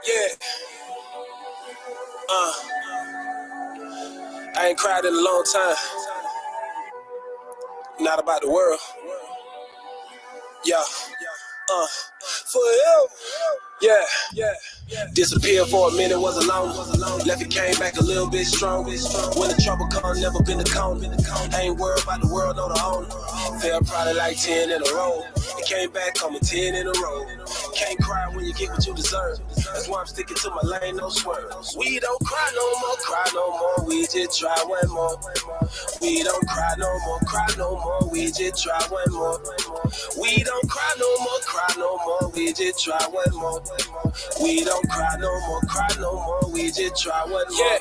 Yeah. I ain't cried in a long time. Not about the world. Yeah. Forever. Yeah. Disappeared for a minute, was alone. Left it, came back a little bit strong. When the trouble come, never been the cone. I ain't worried about the world, no the owner. Fell probably like 10 in a row. It came back, coming 10 in a row. Can't cry when you get what you deserve. That's why I'm sticking to my lane, no swerve. We don't cry no more. We just try one more. We don't cry no more. We just try one more. We don't cry no more. We just try one more. We don't cry no more. We just try one more. Yeah.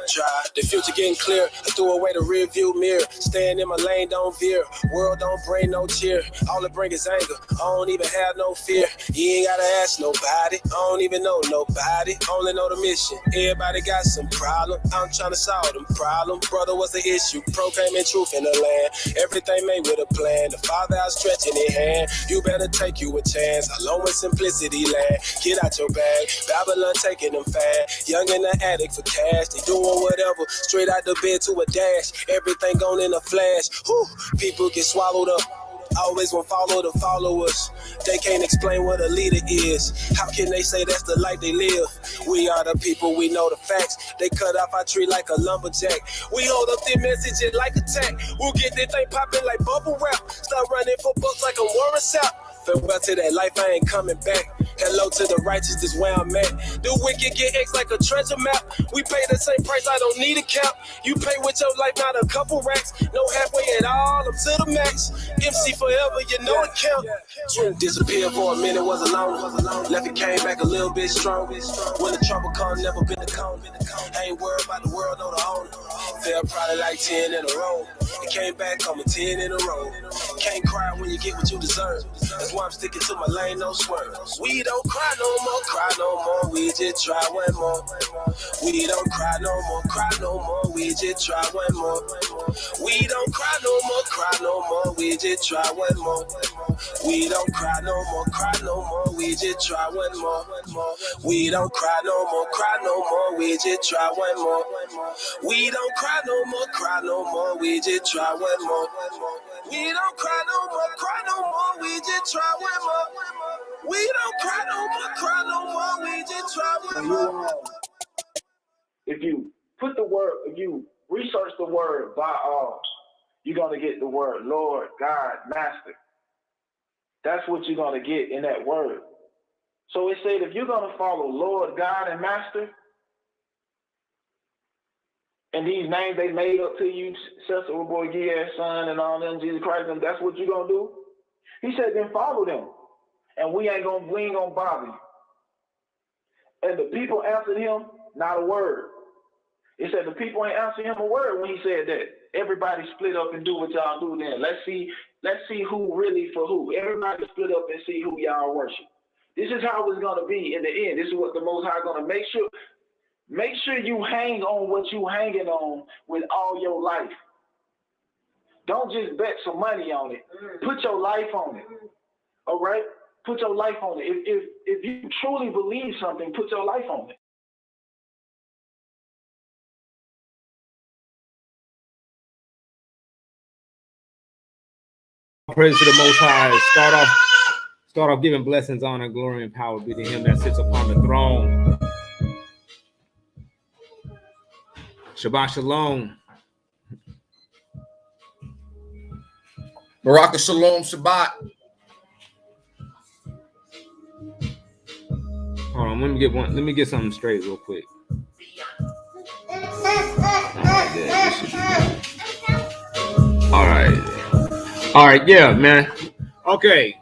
Try. The future getting clear. I threw away the rear view mirror. Staying in my lane, don't veer. World don't bring no cheer. All it bring is anger. I don't even have no fear. You ain't gotta ask nobody. I don't even know nobody. Only know the mission. Everybody got some problem. I'm trying to solve them problem. Brother, what's the issue? Proclaiming truth in the land. Everything made with a plan. The Father outstretching his hand. You better take you a chance. Alone with simplicity land. Get out your bag. Babylon taking them fast. Young in the attic for cash. They doing whatever. Straight out the bed to a dash. Everything gone in a flash. Whew. People get swallowed up. Always won't follow the followers. They can't explain what a leader is. How can they say that's the life they live? We are the people, we know the facts. They cut off our tree like a lumberjack. We hold up their messages like a tack. We'll get this thing popping like bubble wrap. Start running for bucks like a Warren Sapp. Farewell to that life, I ain't coming back. Hello to the righteous, this where I'm at. The wicked get X like a treasure map. We pay the same price, I don't need a cap. You pay with your life, not a couple racks. No halfway at all, I'm to the max. MC forever, you know it count. Disappeared for a minute, was alone. Left it, came back a little bit strong. When the trouble come, never been the cone. I ain't worried about the world, no the owner. Fell probably like 10 in a row. It came back, coming 10 in a row. Can't cry when you get what you deserve. That's why I'm sticking to my lane, no swerve. We don't cry no more. We just try one more. We don't cry no more. We just try one more. We don't cry no more. We just try one more. We don't cry no more. We just try one more. We don't cry no more. We just try one more. We don't cry no more. We just try one more. We don't cry no more. We just try one more. We don't cry no more. We just try one more. If you put the word, if you research the word by all, you're gonna get the word Lord, God, Master. That's what you're gonna get in that word. So it said if you're gonna follow Lord, God, and Master, and these names they made up to you, Son, and all them, Jesus Christ, and that's what you're gonna do. He said, then follow them, and we ain't gonna bother you. And the people answered him not a word. It said the people ain't answered him a word when he said that. Everybody split up and do what y'all do then. Let's see who really for who. Everybody split up and see who y'all worship. This is how it's gonna be in the end. This is what the Most High gonna make sure. Make sure you hang on what you hanging on with all your life. Don't just bet some money on it. Put your life on it. All right? Put your life on it. If you truly believe something, put your life on it. Praise to the Most High. Start off giving blessings, honor, glory, and power be to Him that sits upon the throne. Shabbat shalom. Baraka shalom, Shabbat. Hold on, let me get something straight real quick. All right, yeah, man. Okay.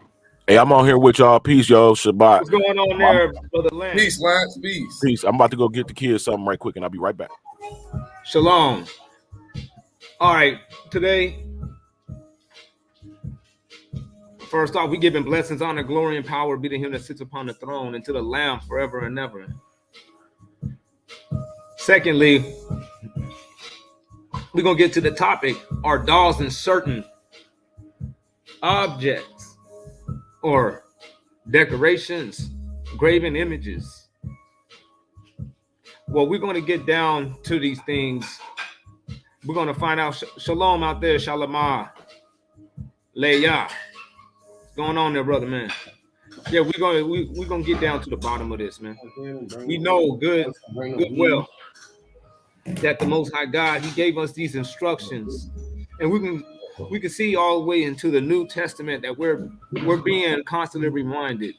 Hey, I'm on here with y'all. Peace, yo. Shabbat. What's going on there, Brother Lance? Peace, Lance. Peace. Peace. I'm about to go get the kids something right quick, and I'll be right back. Shalom. All right, today, first off, we giving blessings, honor, glory, and power be to Him that sits upon the throne and to the Lamb forever and ever. Secondly, we're going to get to the topic, are dolls in certain objects or decorations graven images. Well, we're going to get down to these things. We're going to find out. Shalom out there, Shalomah, Leah. What's going on there, brother, man? Yeah, we're gonna get down to the bottom of this, man. We know good well that the Most High God, He gave us these instructions, and we can see all the way into the New Testament that we're being constantly reminded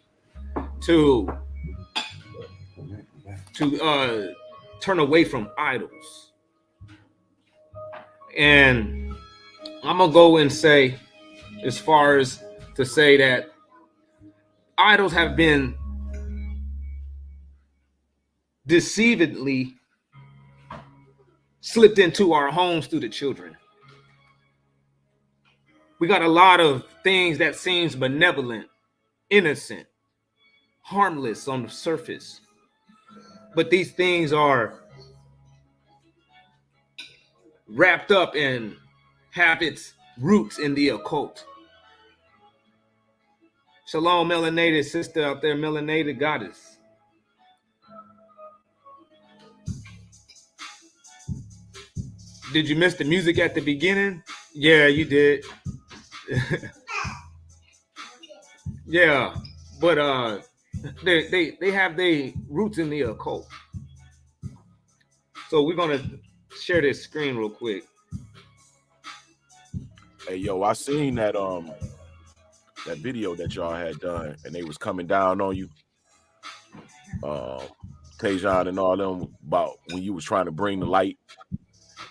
to turn away from idols. And I'm gonna go and say, as far as to say that idols have been deceivedly slipped into our homes through the children. We got a lot of things that seems benevolent, innocent, harmless on the surface, but these things are wrapped up and have its roots in the occult. Shalom, melanated sister out there, melanated goddess. Did you miss the music at the beginning? Yeah, you did. Yeah, but they have their roots in the occult. So we're gonna share this screen real quick. Hey, yo, I seen that that video that y'all had done, and they was coming down on you, Tajon and all them, about when you was trying to bring the light,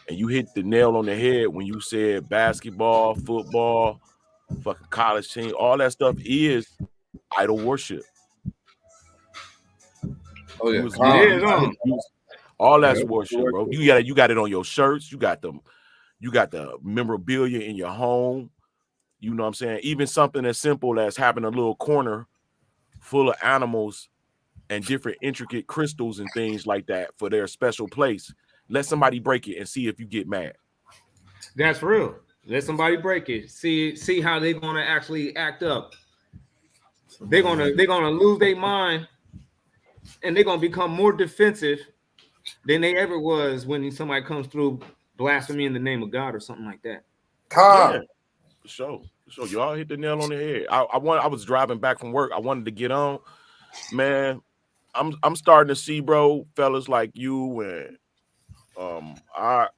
and you hit the nail on the head when you said basketball, football, fucking college team, all that stuff is idol worship. Oh yeah, all that's worship, bro. You got it on your shirts. You got the memorabilia in your home. You know what I'm saying? Even something as simple as having a little corner full of animals and different intricate crystals and things like that for their special place. Let somebody break it and see if you get mad. That's real. Let somebody break it. See how they're gonna actually act up. They're gonna lose their mind, and they're gonna become more defensive than they ever was when somebody comes through blasphemy in the name of God or something like that. Yeah, for sure. Y'all hit the nail on the head. I was driving back from work. I wanted to get on. Man, I'm starting to see, bro, fellas like you and and a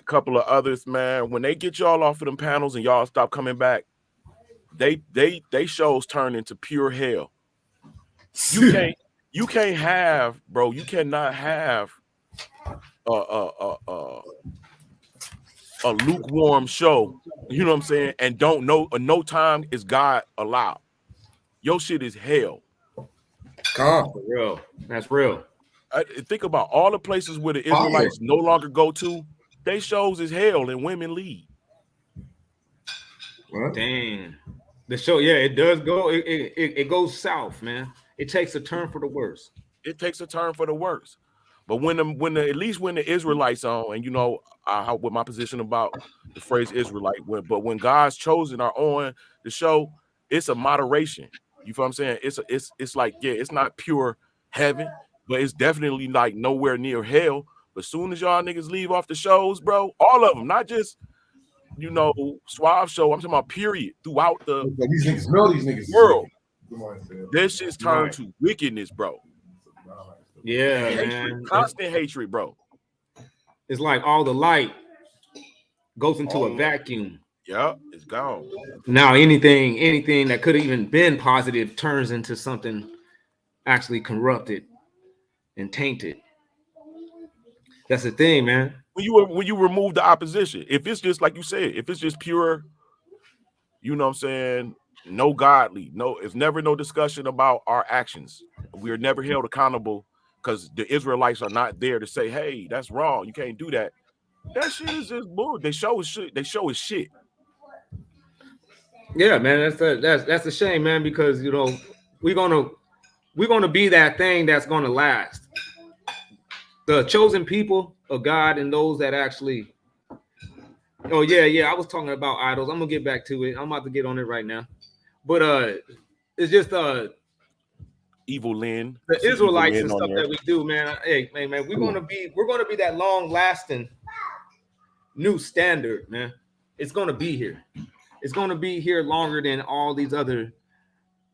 couple of others, man. When they get y'all off of them panels and y'all stop coming back, they shows turn into pure hell. You can't have, bro. You cannot have a lukewarm show. You know what I'm saying? And don't know no time is God allowed. Your shit is hell. For real. That's real. Think about all the places where the Israelites no longer go to. They shows is hell and women lead. What? Dang. The show, yeah, it does go. It goes south, man. It takes a turn for the worse. It takes a turn for the worse. But when the Israelites on, and you know what my position about the phrase Israelite, but when God's chosen are on the show, it's a moderation. You feel what I'm saying? It's like, yeah, it's not pure heaven, but it's definitely like nowhere near hell. But as soon as y'all niggas leave off the shows, bro, all of them, not just Suave show. I'm talking about period throughout the these niggas know these niggas world. This shit's turned to wickedness, bro. Yeah, hatred, man. Constant hatred, bro. It's like all the light goes into a vacuum. Yeah, it's gone. Now anything that could have even been positive turns into something actually corrupted and tainted. That's the thing, man. When you remove the opposition, if it's just like you said, if it's just pure, you know what I'm saying, no godly, it's never no discussion about our actions. We are never held accountable because the Israelites are not there to say, hey, that's wrong. You can't do that. That shit is just bull. They show is shit. Yeah, man, that's a shame, man, because we're gonna be that thing that's gonna last. The chosen people of God and those that actually. Oh yeah, I was talking about idols. I'm gonna get back to it. I'm about to get on it right now, but it's just evil Lynn. The See evil Israelites Lynn and on stuff there. that we do, man. Hey, man, we're gonna be that long lasting new standard, man. It's gonna be here. It's gonna be here longer than all these other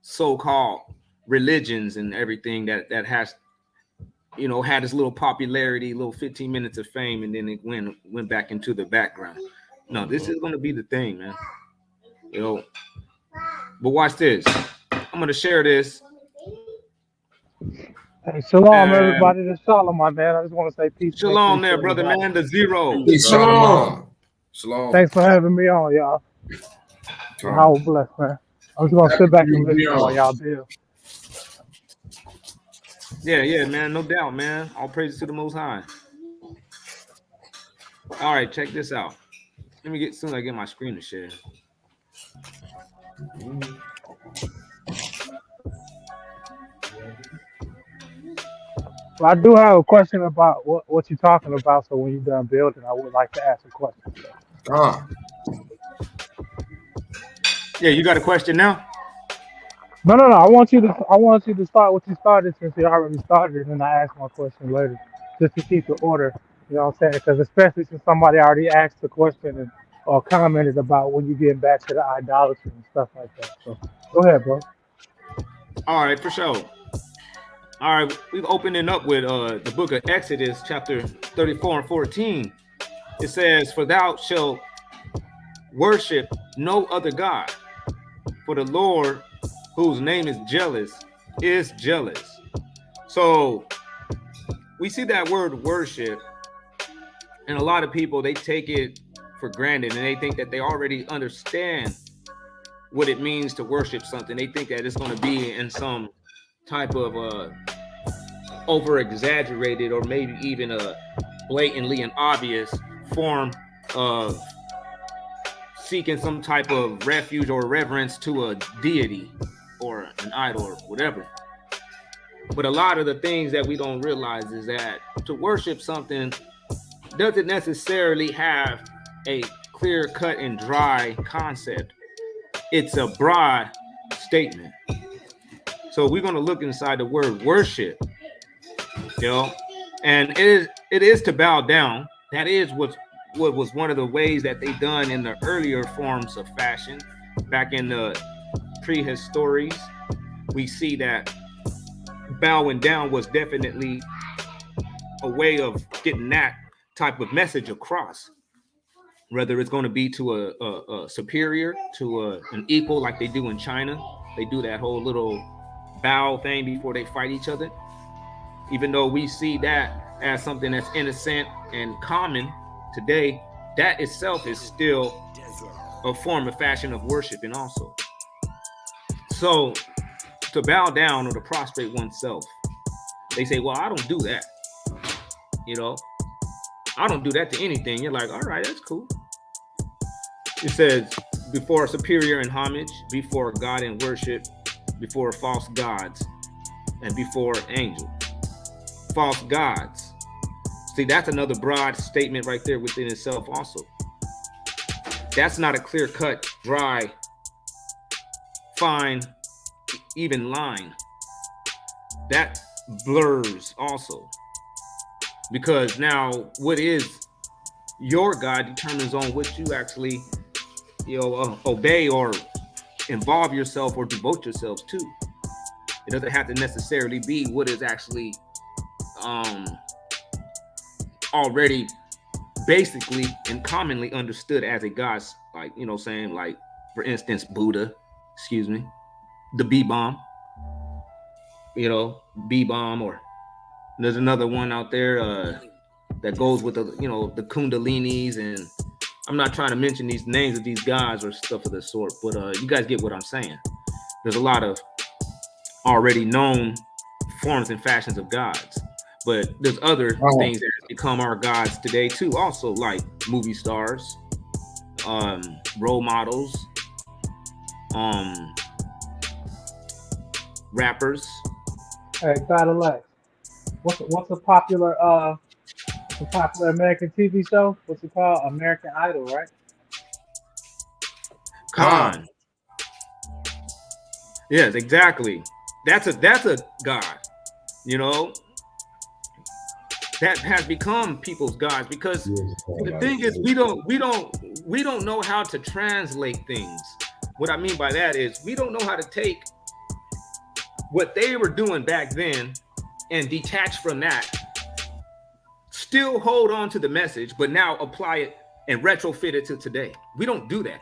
so-called religions and everything that has, you know, had this little popularity, little 15 minutes of fame, and then it went back into the background. No, this is gonna be the thing, man. You know. But watch this. I'm gonna share this. Hey, shalom, And everybody. This Shalom, my man. I just want to say peace and shalom increase to there, brother everybody. man. The zero. Hey, Shalom. Shalom. Thanks for having me on, y'all. I was blessed, man. I'm just gonna sit back and listen while y'all build. Yeah, man. No doubt, man. All praises to the Most High. All right, check this out. Let me soon as I get my screen to share. Well, I do have a question about what you're talking about. So when you're done building, I would like to ask a question. Yeah, you got a question now? No. I want you to start what you started since you already started, and I ask my question later, just to keep the order. You know what I'm saying? Because especially since somebody already asked the question or commented about when you get back to the idolatry and stuff like that. So go ahead, bro. All right, for sure. All right, we've opening up with the book of Exodus, chapter 34 and 14. It says, "For thou shalt worship no other God, for the Lord, whose name is jealous, is jealous." So we see that word worship, and a lot of people, they take it for granted, and they think that they already understand what it means to worship something. They think that it's going to be in some type of over exaggerated or maybe even a blatantly and obvious form of seeking some type of refuge or reverence to a deity or an idol or whatever. But a lot of the things that we don't realize is that to worship something doesn't necessarily have a clear cut and dry concept. It's a broad statement. So we're going to look inside the word worship, you know, and it is to bow down. That is what was one of the ways that they done in the earlier forms of fashion. Back in the prehistories, we see that bowing down was definitely a way of getting that type of message across. Whether it's going to be to a superior, to an equal, like they do in China. They do that whole little bow thing before they fight each other. Even though we see that as something that's innocent and common today, that itself is still a form of fashion of worshiping also. So to bow down or to prostrate oneself, they say, well, I don't do that. You know, I don't do that to anything. You're like, all right, that's cool. It says, before a superior in homage, before God in worship, before false gods, and before angels. False gods. See, that's another broad statement right there within itself also. That's not a clear-cut, dry, fine, even line. That blurs also. Because now what is your God determines on what you actually, obey or involve yourself or devote yourselves to. It doesn't have to necessarily be what is actually already basically and commonly understood as a God, like, saying, like, for instance, Buddha, the B-bomb, B-bomb, or there's another one out there that goes with the Kundalinis, and I'm not trying to mention these names of these guys or stuff of the sort, but you guys get what I'm saying. There's a lot of already known forms and fashions of gods, but there's other things that become our gods today too, also, like movie stars, role models, rappers. Hey, Cadillac. What's a popular American TV show? What's it called? American Idol, right? Khan. Yes, exactly. That's a God, you know, that has become people's gods because the thing is we don't know how to translate things. What I mean by that is we don't know how to take what they were doing back then and detach from that, still hold on to the message, but now apply it and retrofit it to today. We don't do that.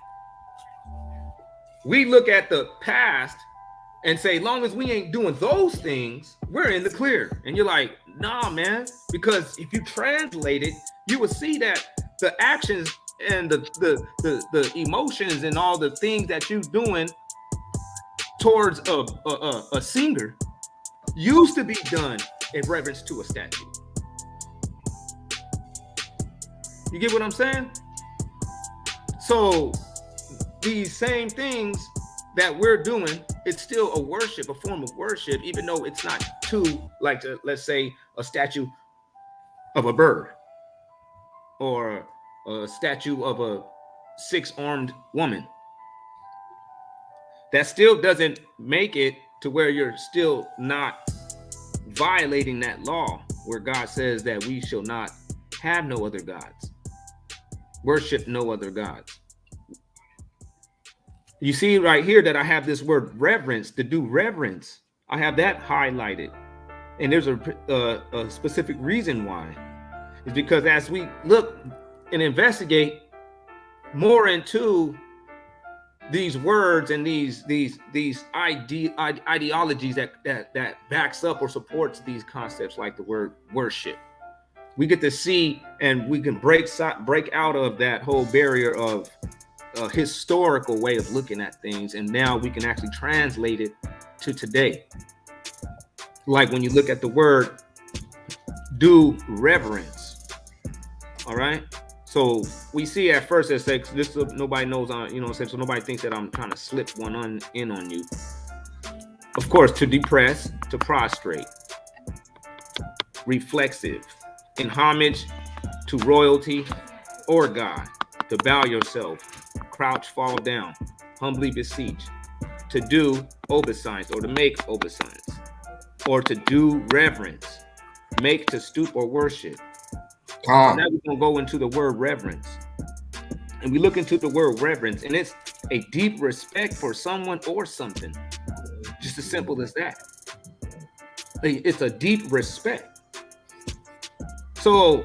We look at the past and say, long as we ain't doing those things, we're in the clear. And you're like, nah, man, because if you translate it, you will see that the actions and the emotions and all the things that you're doing towards a singer used to be done in reverence to a statue. You get what I'm saying? So these same things that we're doing, it's still a worship, a form of worship, even though it's not to, like, let's say, a statue of a bird or a statue of a 6-armed woman. That still doesn't make it to where you're still not violating that law where God says that we shall not have no other gods, worship no other gods. You see right here that I have this word reverence, to do reverence. I have that highlighted. And there's a specific reason why. It's because as we look and investigate more into these words and these ideologies that backs up or supports these concepts like the word worship, we get to see and we can break out of that whole barrier of a historical way of looking at things, and now we can actually translate it to today. Like when you look at the word do reverence, all right? So we see at first it says this, nobody knows on, you know, so nobody thinks that I'm trying to slip one in on you. Of course, to depress, to prostrate, reflexive, in homage to royalty or God, to bow yourself, crouch, fall down, humbly beseech, to do obeisance or to make obeisance, or to do reverence, make to stoop or worship. Now we're gonna go into the word reverence, and we look into the word reverence, and it's a deep respect for someone or something, just as simple as that. It's a deep respect. So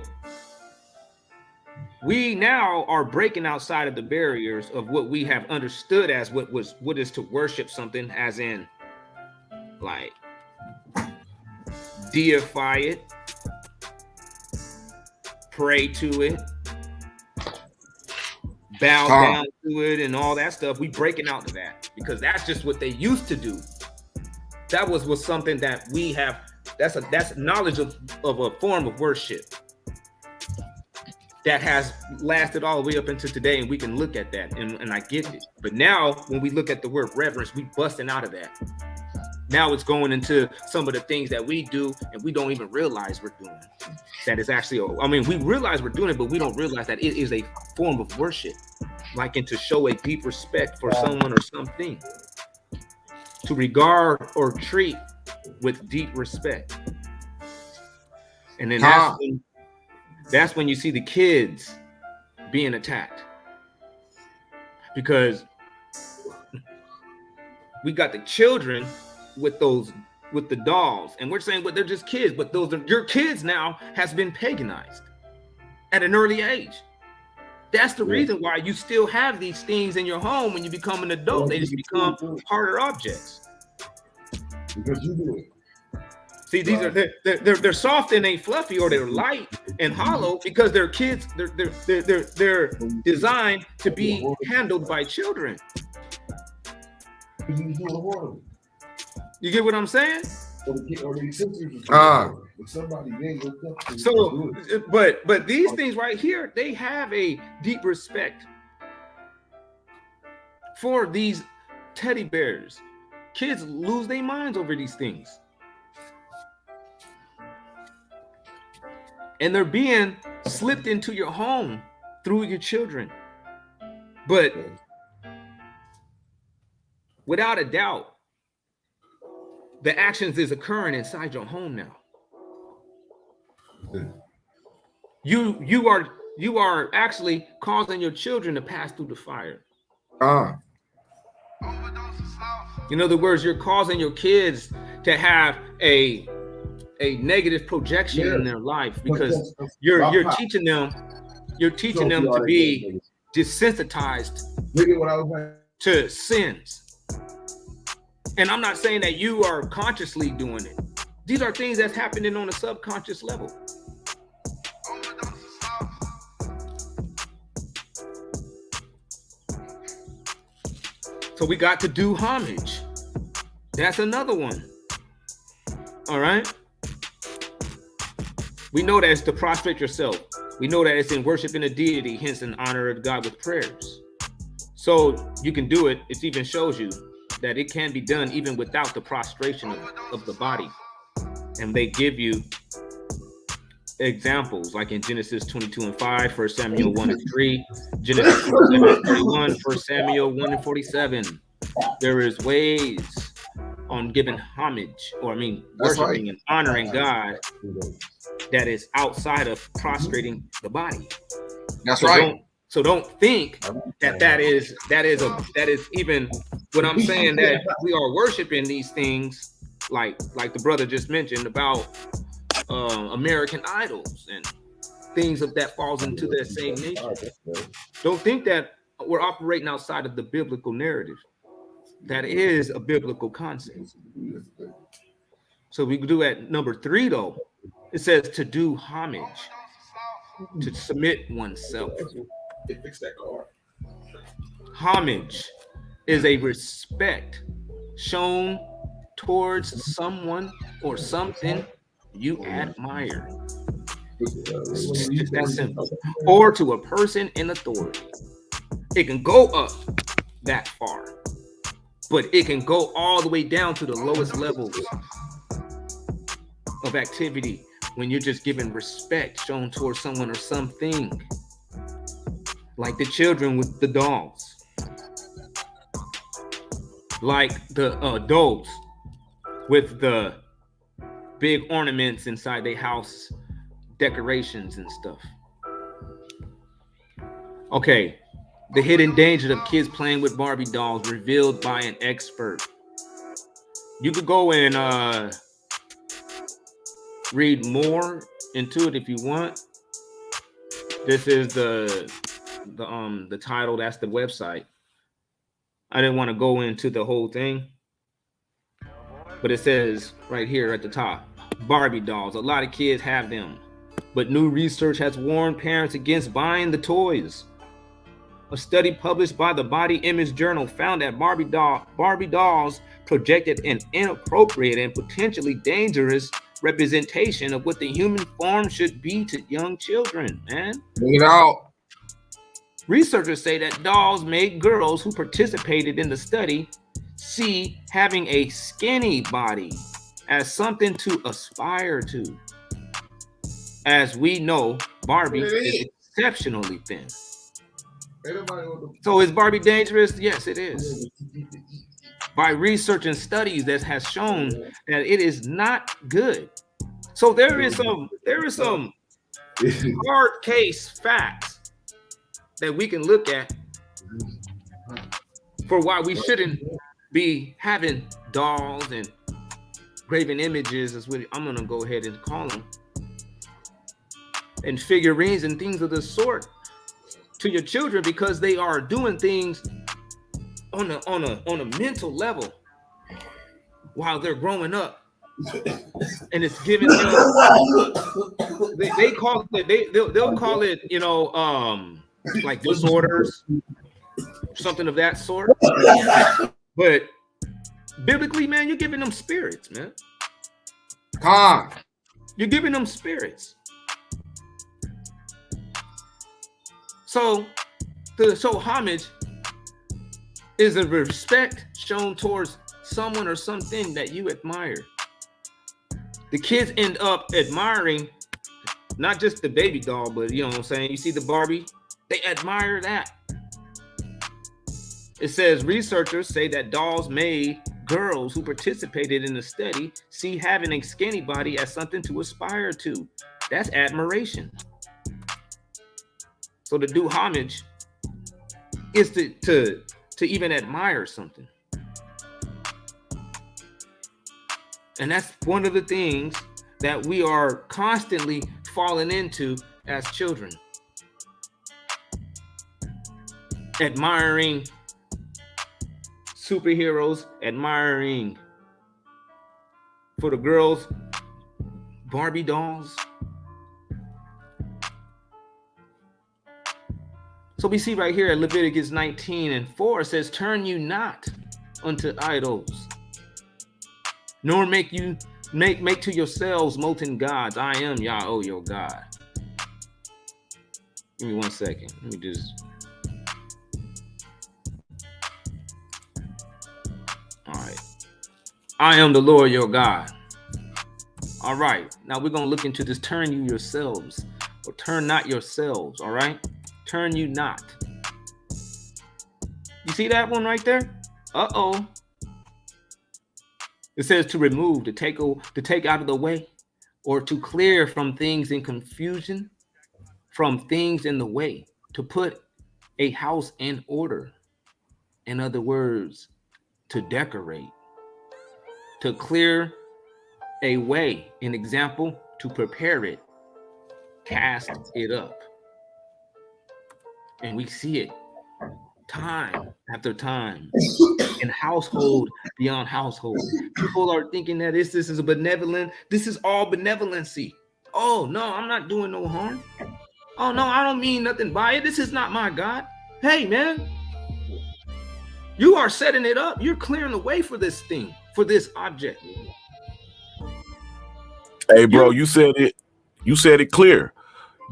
we now are breaking outside of the barriers of what we have understood as what is to worship something, as in like deify it, pray to it, bow down to it, and all that stuff. We breaking out of that because that's just what they used to do. That was something that we have. That's knowledge of a form of worship that has lasted all the way up into today, and we can look at that, and I get it. But now when we look at the word reverence, we busting out of that. Now it's going into some of the things that we do and we don't even realize we're doing. That is actually, I mean, we realize we're doing it, but we don't realize that it is a form of worship, like, and to show a deep respect for someone or something, to regard or treat with deep respect. And then that's when you see the kids being attacked, because we got the children with the dolls, and we're saying, but they're just kids, but those are your kids now has been paganized at an early age. That's the reason why you still have these things in your home when you become an adult. They just become harder objects. Because you do it. See, these are they're soft and ain't fluffy, or they're light and hollow because they're kids. They're designed to be handled by children. You get what I'm saying? So, but these things right here, they have a deep respect for these teddy bears. Kids lose their minds over these things. And they're being slipped into your home through your children. But without a doubt, the actions is occurring inside your home now. You are actually causing your children to pass through the fire. In other words, you're causing your kids to have a negative projection in their life, because you're teaching them to be desensitized to sins. And I'm not saying that you are consciously doing it. These are things that's happening on a subconscious level. So we got to do homage. That's another one. All right. We know that it's to prostrate yourself. We know that it's in worshiping a deity, hence in honor of God with prayers. So you can do it. It even shows you that it can be done even without the prostration of the body. And they give you examples like in Genesis 22:5, 1 Samuel 1:3, Genesis 27:31, 1 Samuel 1:47. There is ways on giving homage, or worshiping and honoring God that is outside of prostrating the body. That's right. So don't think that is even what I'm saying, that we are worshiping these things like the brother just mentioned about American idols and things of that falls into that same nature. Don't think that we're operating outside of the biblical narrative. That is a biblical concept. So we do at number 3 though. It says to do homage, to submit oneself. Homage is a respect shown towards someone or something you admire. It's just that simple. Or to a person in authority. It can go up that far, but it can go all the way down to the lowest levels of activity when you're just giving respect shown towards someone or something. Like the children with the dolls, like the adults with the big ornaments inside their house, decorations and stuff. Okay, the hidden danger of kids playing with Barbie dolls revealed by an expert. You could go and read more into it if you want. This is the title. That's the website. I didn't want to go into the whole thing, but it says right here at the top, Barbie dolls. A lot of kids have them, but new research has warned parents against buying the toys. A study published by the Body Image Journal found that Barbie dolls projected an inappropriate and potentially dangerous representation of what the human form should be to young children, man. Bring it out. Researchers say that dolls made girls who participated in the study see having a skinny body as something to aspire to. As we know, Barbie is exceptionally thin. So is Barbie dangerous? Yes, it is. By research and studies that has shown that it is not good. So there is some hard case facts that we can look at for why we shouldn't be having dolls and graven images, is what I'm gonna go ahead and call them, and figurines and things of the sort to your children, because they are doing things on a mental level while they're growing up, and it's giving them they call it they'll call it like disorders, something of that sort. But biblically, man, you're giving them spirits, man. You're giving them spirits. So to show homage is a respect shown towards someone or something that you admire. The kids end up admiring not just the baby doll, but you know what I'm saying? You see the Barbie, they admire that. It says researchers say that dolls made girls who participated in the study see having a skinny body as something to aspire to. That's admiration. So to do homage is to even admire something. And that's one of the things that we are constantly falling into as children. Admiring superheroes, admiring, for the girls, Barbie dolls. So we see right here at Leviticus 19:4, it says, turn you not unto idols, nor make to yourselves molten gods. I am Yahweh your God. Give me 1 second. Let me just. All right. I am the Lord your God. All right. Now we're going to look into this turn you yourselves, or turn not yourselves. All right. Turn you not. You see that one right there? Uh-oh. It says to remove, to take out of the way, or to clear from things in confusion, from things in the way, to put a house in order. In other words, to decorate, to clear a way. An example, to prepare it, cast it up. And we see it time after time in household beyond household. People are thinking that this is a benevolent, this is all benevolency. Oh no, I'm not doing no harm. Oh no, I don't mean nothing by it. This is not my God. Hey man, you are setting it up. You're clearing the way for this thing, for this object. Hey bro, you said it clear.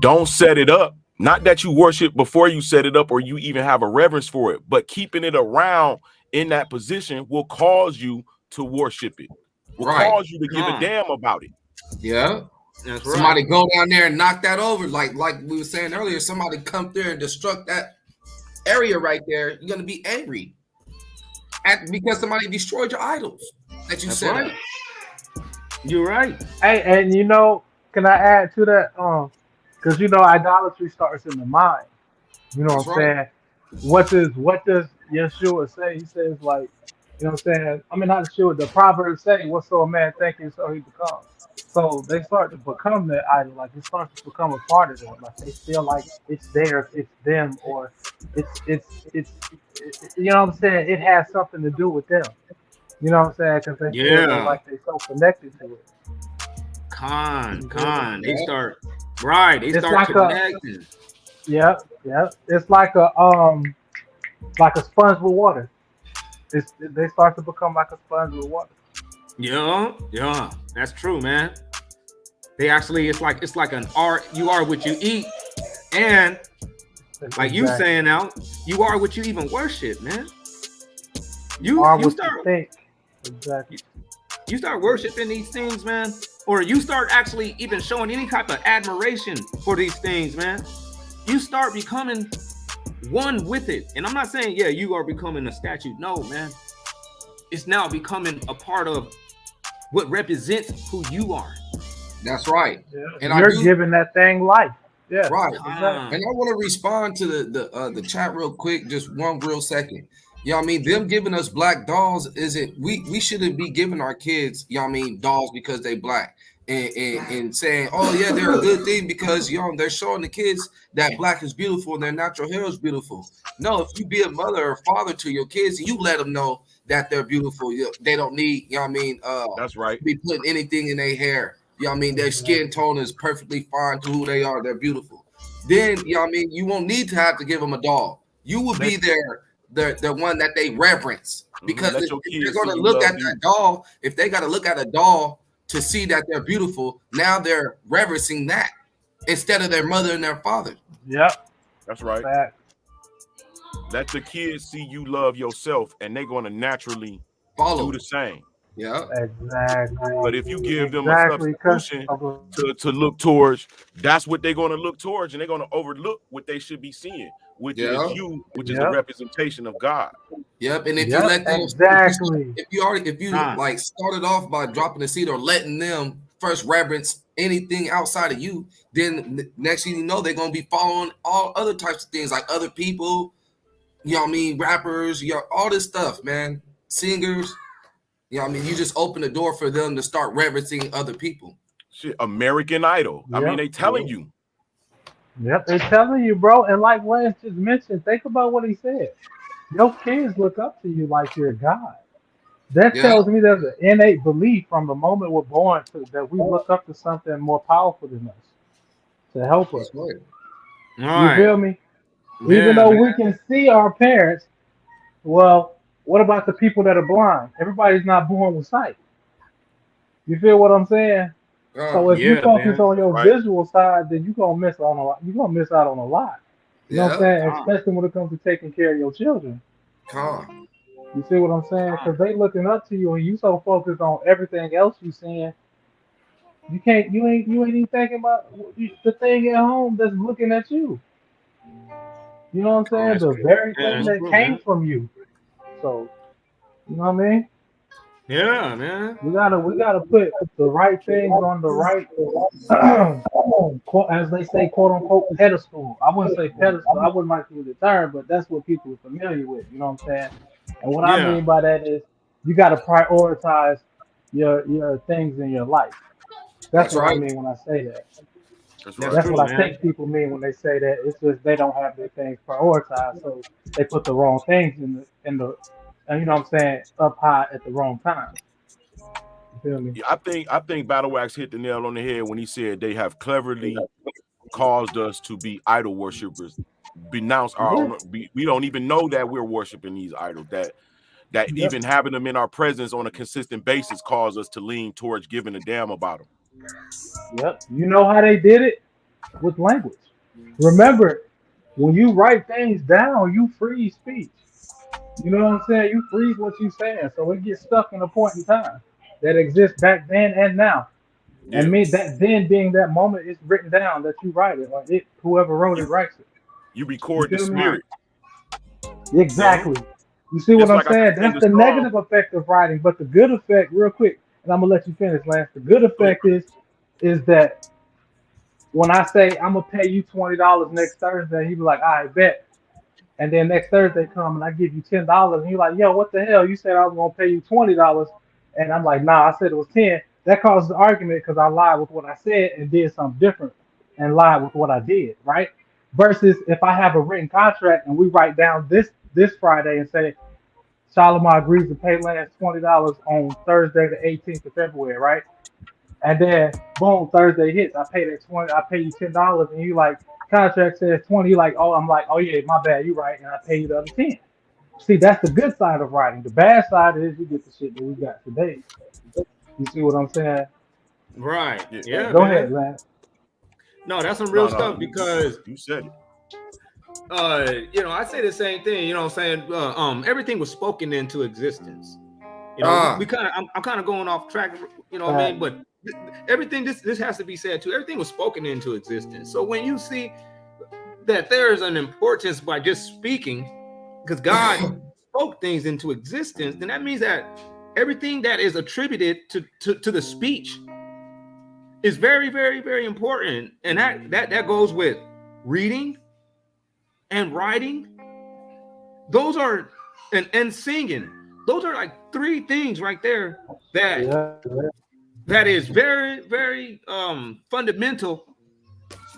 Don't set it up. Not that you worship before you set it up or you even have a reverence for it, but keeping it around in that position will cause you to worship it. Will cause you to give a damn about it. Yeah. That's right. Somebody go down there and knock that over. Like we were saying earlier, somebody come there and destruct that area right there. You're going to be angry because somebody destroyed your idols that you set up. You're right. Hey, and you know, can I add to that? Because you know, idolatry starts in the mind. You know what I'm saying? What does Yeshua say? He says, like, you know what I'm saying? I mean, not Yeshua, the Proverbs say, whatso a man thinketh, so he becomes. So they start to become that idol, like it starts to become a part of them. Like they feel like it's theirs, it's them, or it's you know what I'm saying? It has something to do with them. You know what I'm saying? Because they feel like they're so connected to it. They start like connecting. Yeah. It's like a sponge with water. They start to become like a sponge with water. Yeah, that's true, man. They actually, it's like an art. You are what you eat, and like you saying now, you are what you even worship, man. You start think. Exactly. You start worshiping these things, man, or you start actually even showing any type of admiration for these things, man. You start becoming one with it, and I'm not saying you are becoming a statue. No, man. It's now becoming a part of what represents who you are. That's right. Yeah. And you're giving that thing life. Yeah. Right. And I want to respond to the chat real quick, just one real second. You know what I mean? Them giving us black dolls we shouldn't be giving our kids, you know what I mean, dolls because they black. And saying, oh yeah, they're a good thing because they're showing the kids that black is beautiful and their natural hair is beautiful. No, if you be a mother or father to your kids and you let them know that they're beautiful, they don't need, you know what I mean, that's right, be putting anything in their hair. You know what I mean? Their skin tone is perfectly fine to who they are. They're beautiful. Then, you know what I mean, you won't need to have to give them a doll. You will be the one that they reverence. Because if they're going to look at that doll, if they got to look at a doll to see that they're beautiful, now they're reverencing that instead of their mother and their father. Yep. That's right. Let the kids see you love yourself, and they're going to naturally do the same. Yeah, exactly. But if you give them a substitution to look towards, that's what they're going to look towards, and they're going to overlook what they should be seeing. which Yeah. is you, which is a Yep. representation of God. Yep. And if you Yep, let them, exactly. if you Nah. like started off by dropping the seed or letting them first reverence anything outside of you, then next thing you know, they're gonna be following all other types of things, like other people, you know what I mean, rappers, you know, all this stuff, man, singers. You know what I mean? You just open the door for them to start reverencing other people. Shit, American Idol. I mean, Yep. they telling you. Yep, they're telling you, bro. And like Lance just mentioned, think about what he said. Your kids look up to you like you're God. That Yeah, tells me there's an innate belief from the moment we're born that we look up to something more powerful than us to help us. that's right. All You right. feel me? Even Yeah, though man. we can see our parents, well, what about the people that are blind? Everybody's not born with sight. You feel what I'm saying? So if you Yeah, focus man. on your Right. visual side, then you're gonna miss on a lot. You're gonna miss out on a lot. You know what I'm Yeah, saying? Calm, Especially when it comes to taking care of your children. calm. You see what I'm saying? calm. Because they looking up to you, and you so focused on everything else you seeing, you can't. You ain't even thinking about the thing at home that's looking at you. You know what I'm saying? That's The true. very Yeah, thing that's that true, came man. from you. So you know what I mean? Yeah, man. We gotta put the right things on the right, as they say, quote unquote pedestal. I wouldn't say pedestal. I wouldn't like to use the term, but that's what people are familiar with. You know what I'm saying? And what I Yeah. mean by that is you got to prioritize your things in your life. That's That's what I right. mean when I say that. That's That's right. That's true, what I man. think people mean when they say that. It's just they don't have their things prioritized, so they put the wrong things and you know what I'm saying, up high at the wrong time. You feel me? Yeah, I think Battle Wax hit the nail on the head when he said they have cleverly caused us to be idol worshippers, denounce our Yeah. own. We don't even know that we're worshiping these idols. That Yep. even having them in our presence on a consistent basis cause us to lean towards giving a damn about them. Yep. You know how they did it? With language. Remember, when you write things down, you freeze speech. You know what I'm saying? You freeze what you're saying, so it gets stuck in a point in time that exists back then and now. And Yeah, me that then being that moment is written down that you write it, or it whoever wrote it you writes it. you You record the feel me? Right. spirit. Yeah. Exactly. You see what Just I'm like I saying? said in That's the the song. negative effect of writing, but the good effect, real quick, and I'm gonna let you finish, Lance. The good Go ahead, effect is that when I say I'm gonna pay you $20 next Thursday, you be like, I bet. And then next Thursday come and I give you $10, and you're like, yo, what the hell? You said I was gonna pay you $20, and I'm like, nah, I said it was 10. That causes the argument because I lied with what I said and did something different and lied with what I did, right? Versus if I have a written contract and we write down this Friday and say Shalimar agrees to pay Lance $20 on Thursday the 18th of February, right? And then boom, Thursday hits. I pay that 20. I pay you $10, and you like contract says 20. You like, oh, I'm like, oh yeah, my bad, you right, and I pay you the other 10. See, that's the good side of writing. The bad side is you get the shit that we got today. You see what I'm saying? Right. yeah. Yeah, Go ahead, man. Lance. No, that's some real No, no, stuff because you said it. I say the same thing, you know what I'm saying? Everything was spoken into existence. We kind of I'm kind of going off track, you know what I mean? But everything this has to be said too. Everything was spoken into existence. So when you see that there is an importance by just speaking, because God spoke things into existence, then that means that everything that is attributed to the speech is very, very, very important. And that goes with reading and writing. Those are and singing. Those are like three things right there Yeah. that is very, very fundamental.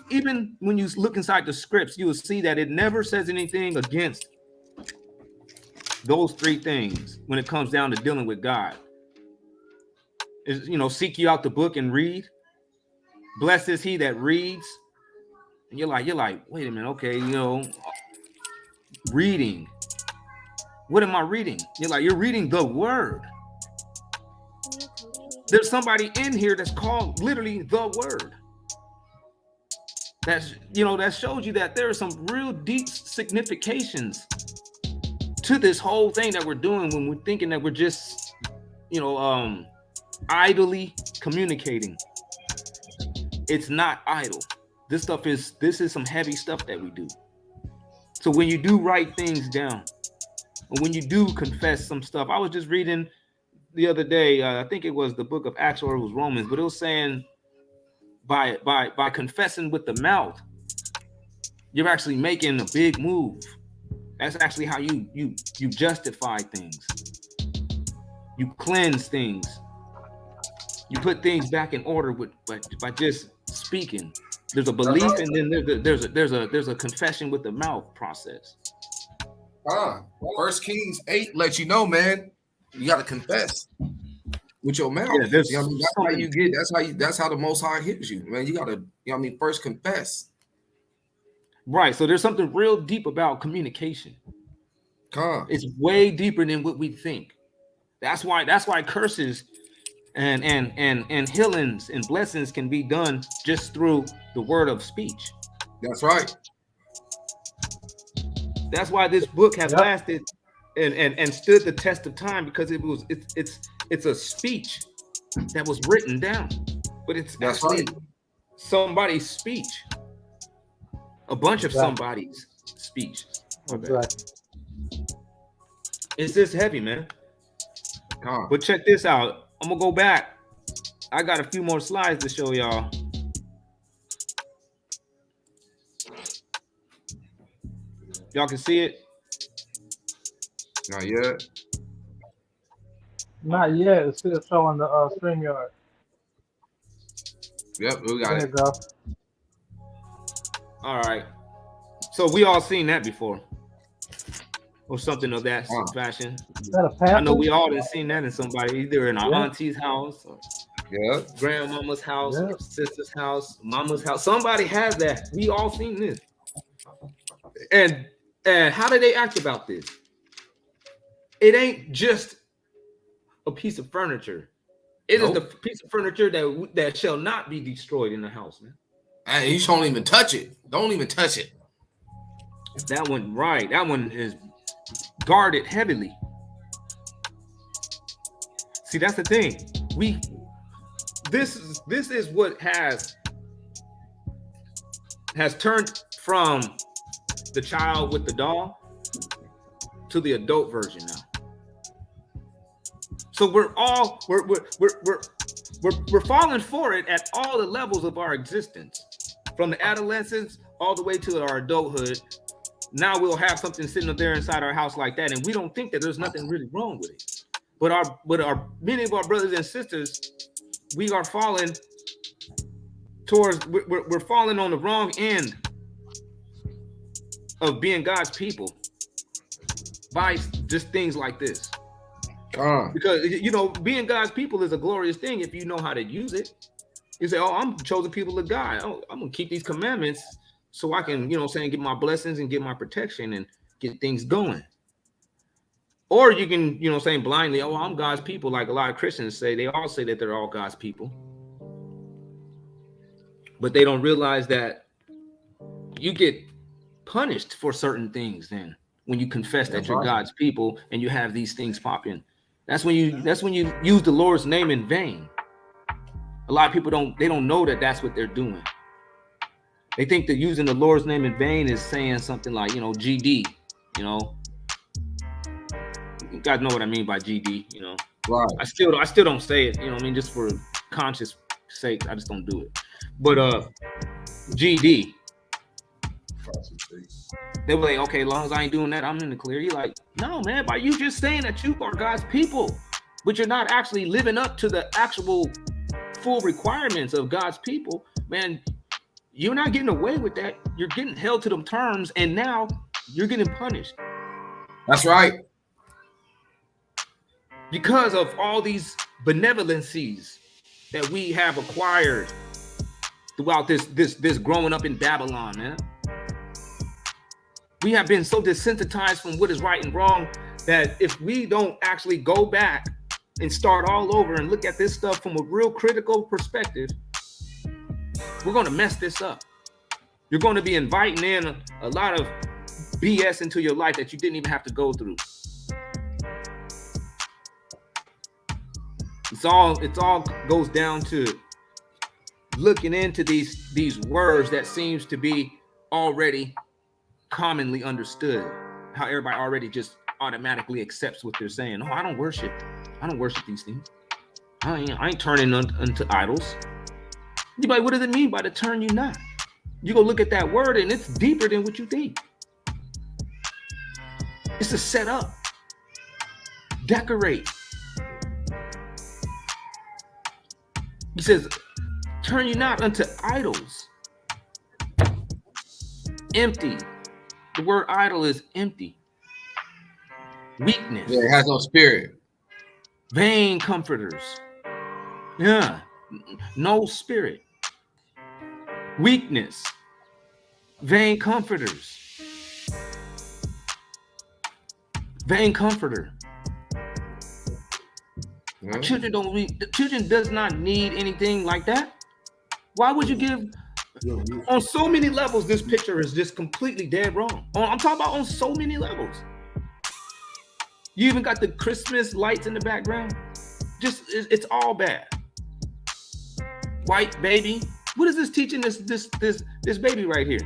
Even when you look inside the scripts, you will see that it never says anything against those three things when it comes down to dealing with God. Is seek you out the book and read. Blessed is he that reads. And you're like, wait a minute, okay, reading. What am I reading? You're reading the word. There's somebody in here that's called literally the word. That shows you that there are some real deep significations to this whole thing that we're doing when we're thinking that we're just, idly communicating. It's not idle. This is some heavy stuff that we do. So when you do write things down, and when you do confess some stuff, I was just reading the other day, I think it was the book of Acts or it was Romans, but it was saying by confessing with the mouth, you're actually making a big move. That's actually how you justify things. You cleanse things. You put things back in order by just speaking. There's a belief, and then there's a confession with the mouth process. First Kings 8 lets you know, man, you got to confess with your mouth. Yeah, that's how you get. That's how the Most High hears you, man. You got to, first confess. Right. So there's something real deep about communication. It's way deeper than what we think. That's why curses and healings and blessings can be done just through the word of speech. That's right. That's why this book has lasted and stood the test of time, because it's a speech that was written down, but it's actually somebody's speech, a bunch of somebody's speech. Exactly. It's just heavy, man. But check this out. I'm gonna go back. I got a few more slides to show y'all. Y'all can see it? Not yet. Not yet. It's still showing the StreamYard. Yep, we got it. Go. All right. So we all seen that before, or something of that fashion. Is that a pamphlet? I know we all done seen that in somebody, either in our auntie's house, or grandmama's house, or sister's house, mama's house. Somebody has that. We all seen this. And how do they act about this? It ain't just a piece of furniture. It is the piece of furniture that shall not be destroyed in the house, man. And you don't even touch it. Don't even touch it. That one, right? That one is guarded heavily. See, that's the thing. This is what has turned from the child with the doll to the adult version now. So we're falling for it at all the levels of our existence, from the adolescence all the way to our adulthood. Now we'll have something sitting up there inside our house like that, and we don't think that there's nothing really wrong with it. But many of our brothers and sisters, we are falling towards. We're falling on the wrong end of being God's people by just things like this. Because being God's people is a glorious thing if you know how to use it. You say, "Oh, I'm chosen people of God. Oh, I'm gonna keep these commandments so I can, get my blessings and get my protection and get things going." Or you can, blindly, "Oh, I'm God's people," like a lot of Christians say. They all say that they're all God's people, but they don't realize that you get punished for certain things. Then, when you confess that you're God's people and you have these things popping, that's when you use the Lord's name in vain. A lot of people don't know that that's what they're doing. They think that using the Lord's name in vain is saying something like, GD, You guys know what I mean by GD, Right. I still don't say it, just for conscious sake, I just don't do it. But GD. They were like, "Okay, as long as I ain't doing that, I'm in the clear." You're like, "No, man, by you just saying that you are God's people, but you're not actually living up to the actual full requirements of God's people, man, you're not getting away with that. You're getting held to them terms, and now you're getting punished." That's right. Because of all these benevolencies that we have acquired throughout this growing up in Babylon, man. We have been so desensitized from what is right and wrong that if we don't actually go back and start all over and look at this stuff from a real critical perspective, we're going to mess this up. You're going to be inviting in a lot of BS into your life that you didn't even have to go through. It's all goes down to looking into these words that seems to be already commonly understood, how everybody already just automatically accepts what they're saying. No, I don't worship these things. I ain't turning unto idols. You're like, what does it mean by the turn you not? You go look at that word and it's deeper than what you think. It's a set up, decorate. He says, turn you not unto idols. Empty. The word idol is empty. Weakness. Yeah, it has no spirit. Vain comforters. Yeah. No spirit. Weakness. Vain comforters. Vain comforter. Yeah. Children does not need anything like that. Why would you give? On so many levels, this picture is just completely dead wrong. I'm talking about on so many levels. You even got the Christmas lights in the background. Just it's all bad. White baby. What is this teaching this baby right here?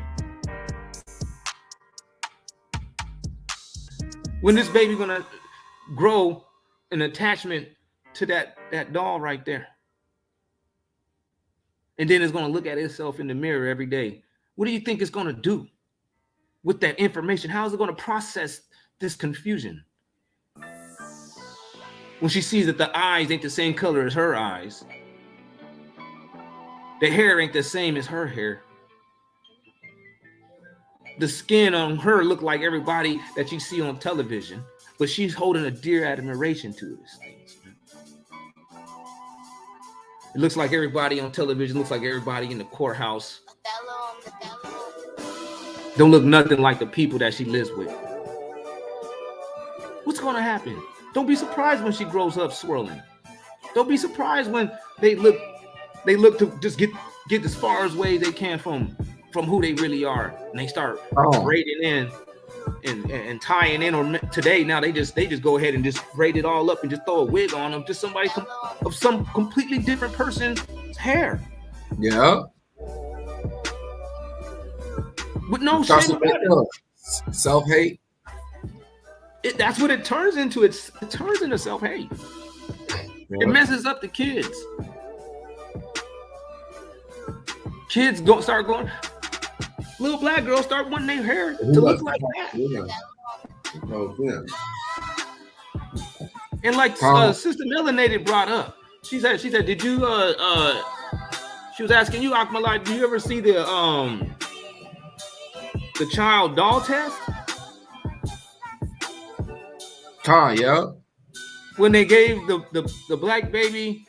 When this baby gonna grow an attachment to that doll right there, and then it's gonna look at itself in the mirror every day. What do you think it's gonna do with that information? How is it gonna process this confusion? When she sees that the eyes ain't the same color as her eyes, the hair ain't the same as her hair, the skin on her look like everybody that you see on television, but she's holding a dear admiration to these things. It looks like everybody on television looks like everybody in the courthouse. Don't look nothing like the people that she lives with. What's going to happen? Don't be surprised when she grows up swirling. Don't be surprised when they look to just get as far away they can from who they really are, and they start braiding in and tying in. Or today now they just go ahead and just braid it all up and just throw a wig on them, just somebody of some completely different person's hair. Yeah. With no shame about it. Self-hate. That's what it turns into. It turns into self-hate. Yeah. It messes up the kids. Kids start going. Little black girls start wanting their hair to look like that. Yeah. And like Sister Melanated brought up, she said, did you she was asking you, Akmalai, do you ever see the child doll test? Yeah. When they gave the black baby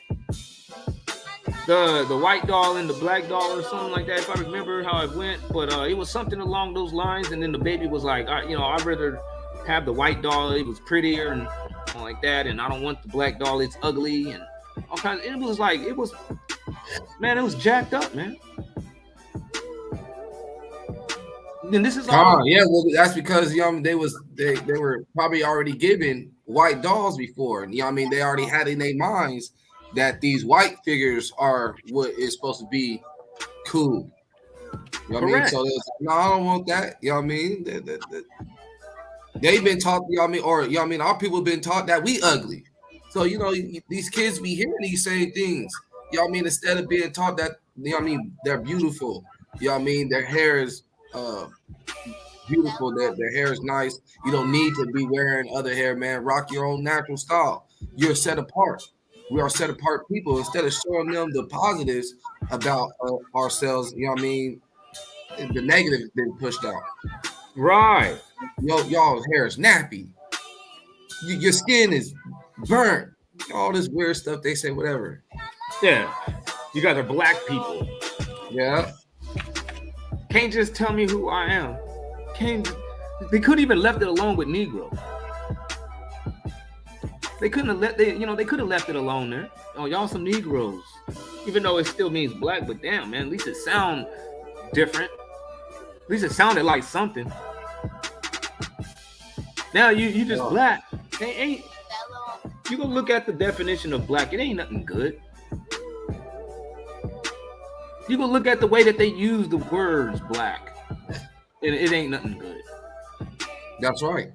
the white doll and the black doll or something like that, if I remember how it went, but it was something along those lines, and then the baby was like, I'd rather have the white doll, it was prettier and like that, and I don't want the black doll, it's ugly and all kinds. It was jacked up, man. And this is all yeah, well, that's because they were probably already given white dolls before, and they already had in their minds that these white figures are what is supposed to be cool. You know what I mean? So no, I don't want that. You know what I mean? They've been taught, our people have been taught that we ugly. So, these kids be hearing these same things. You know what I mean? Instead of being taught that, they're beautiful. You know what I mean? Their hair is beautiful, their hair is nice. You don't need to be wearing other hair, man. Rock your own natural style. You're set apart. We are set apart people. Instead of showing them the positives about ourselves, the negative has been pushed out. Right. Y'all's hair is nappy. Your skin is burnt. All this weird stuff they say, whatever. Yeah. You guys are black people. Yeah. Can't just tell me who I am. They couldn't even left it alone with Negro. They couldn't have they could have left it alone there. Oh, y'all some Negroes. Even though it still means black, but damn, man, at least it sound different. At least it sounded like something. Now you just black. You go look at the definition of black, it ain't nothing good. You go look at the way that they use the words black, and it ain't nothing good. That's right.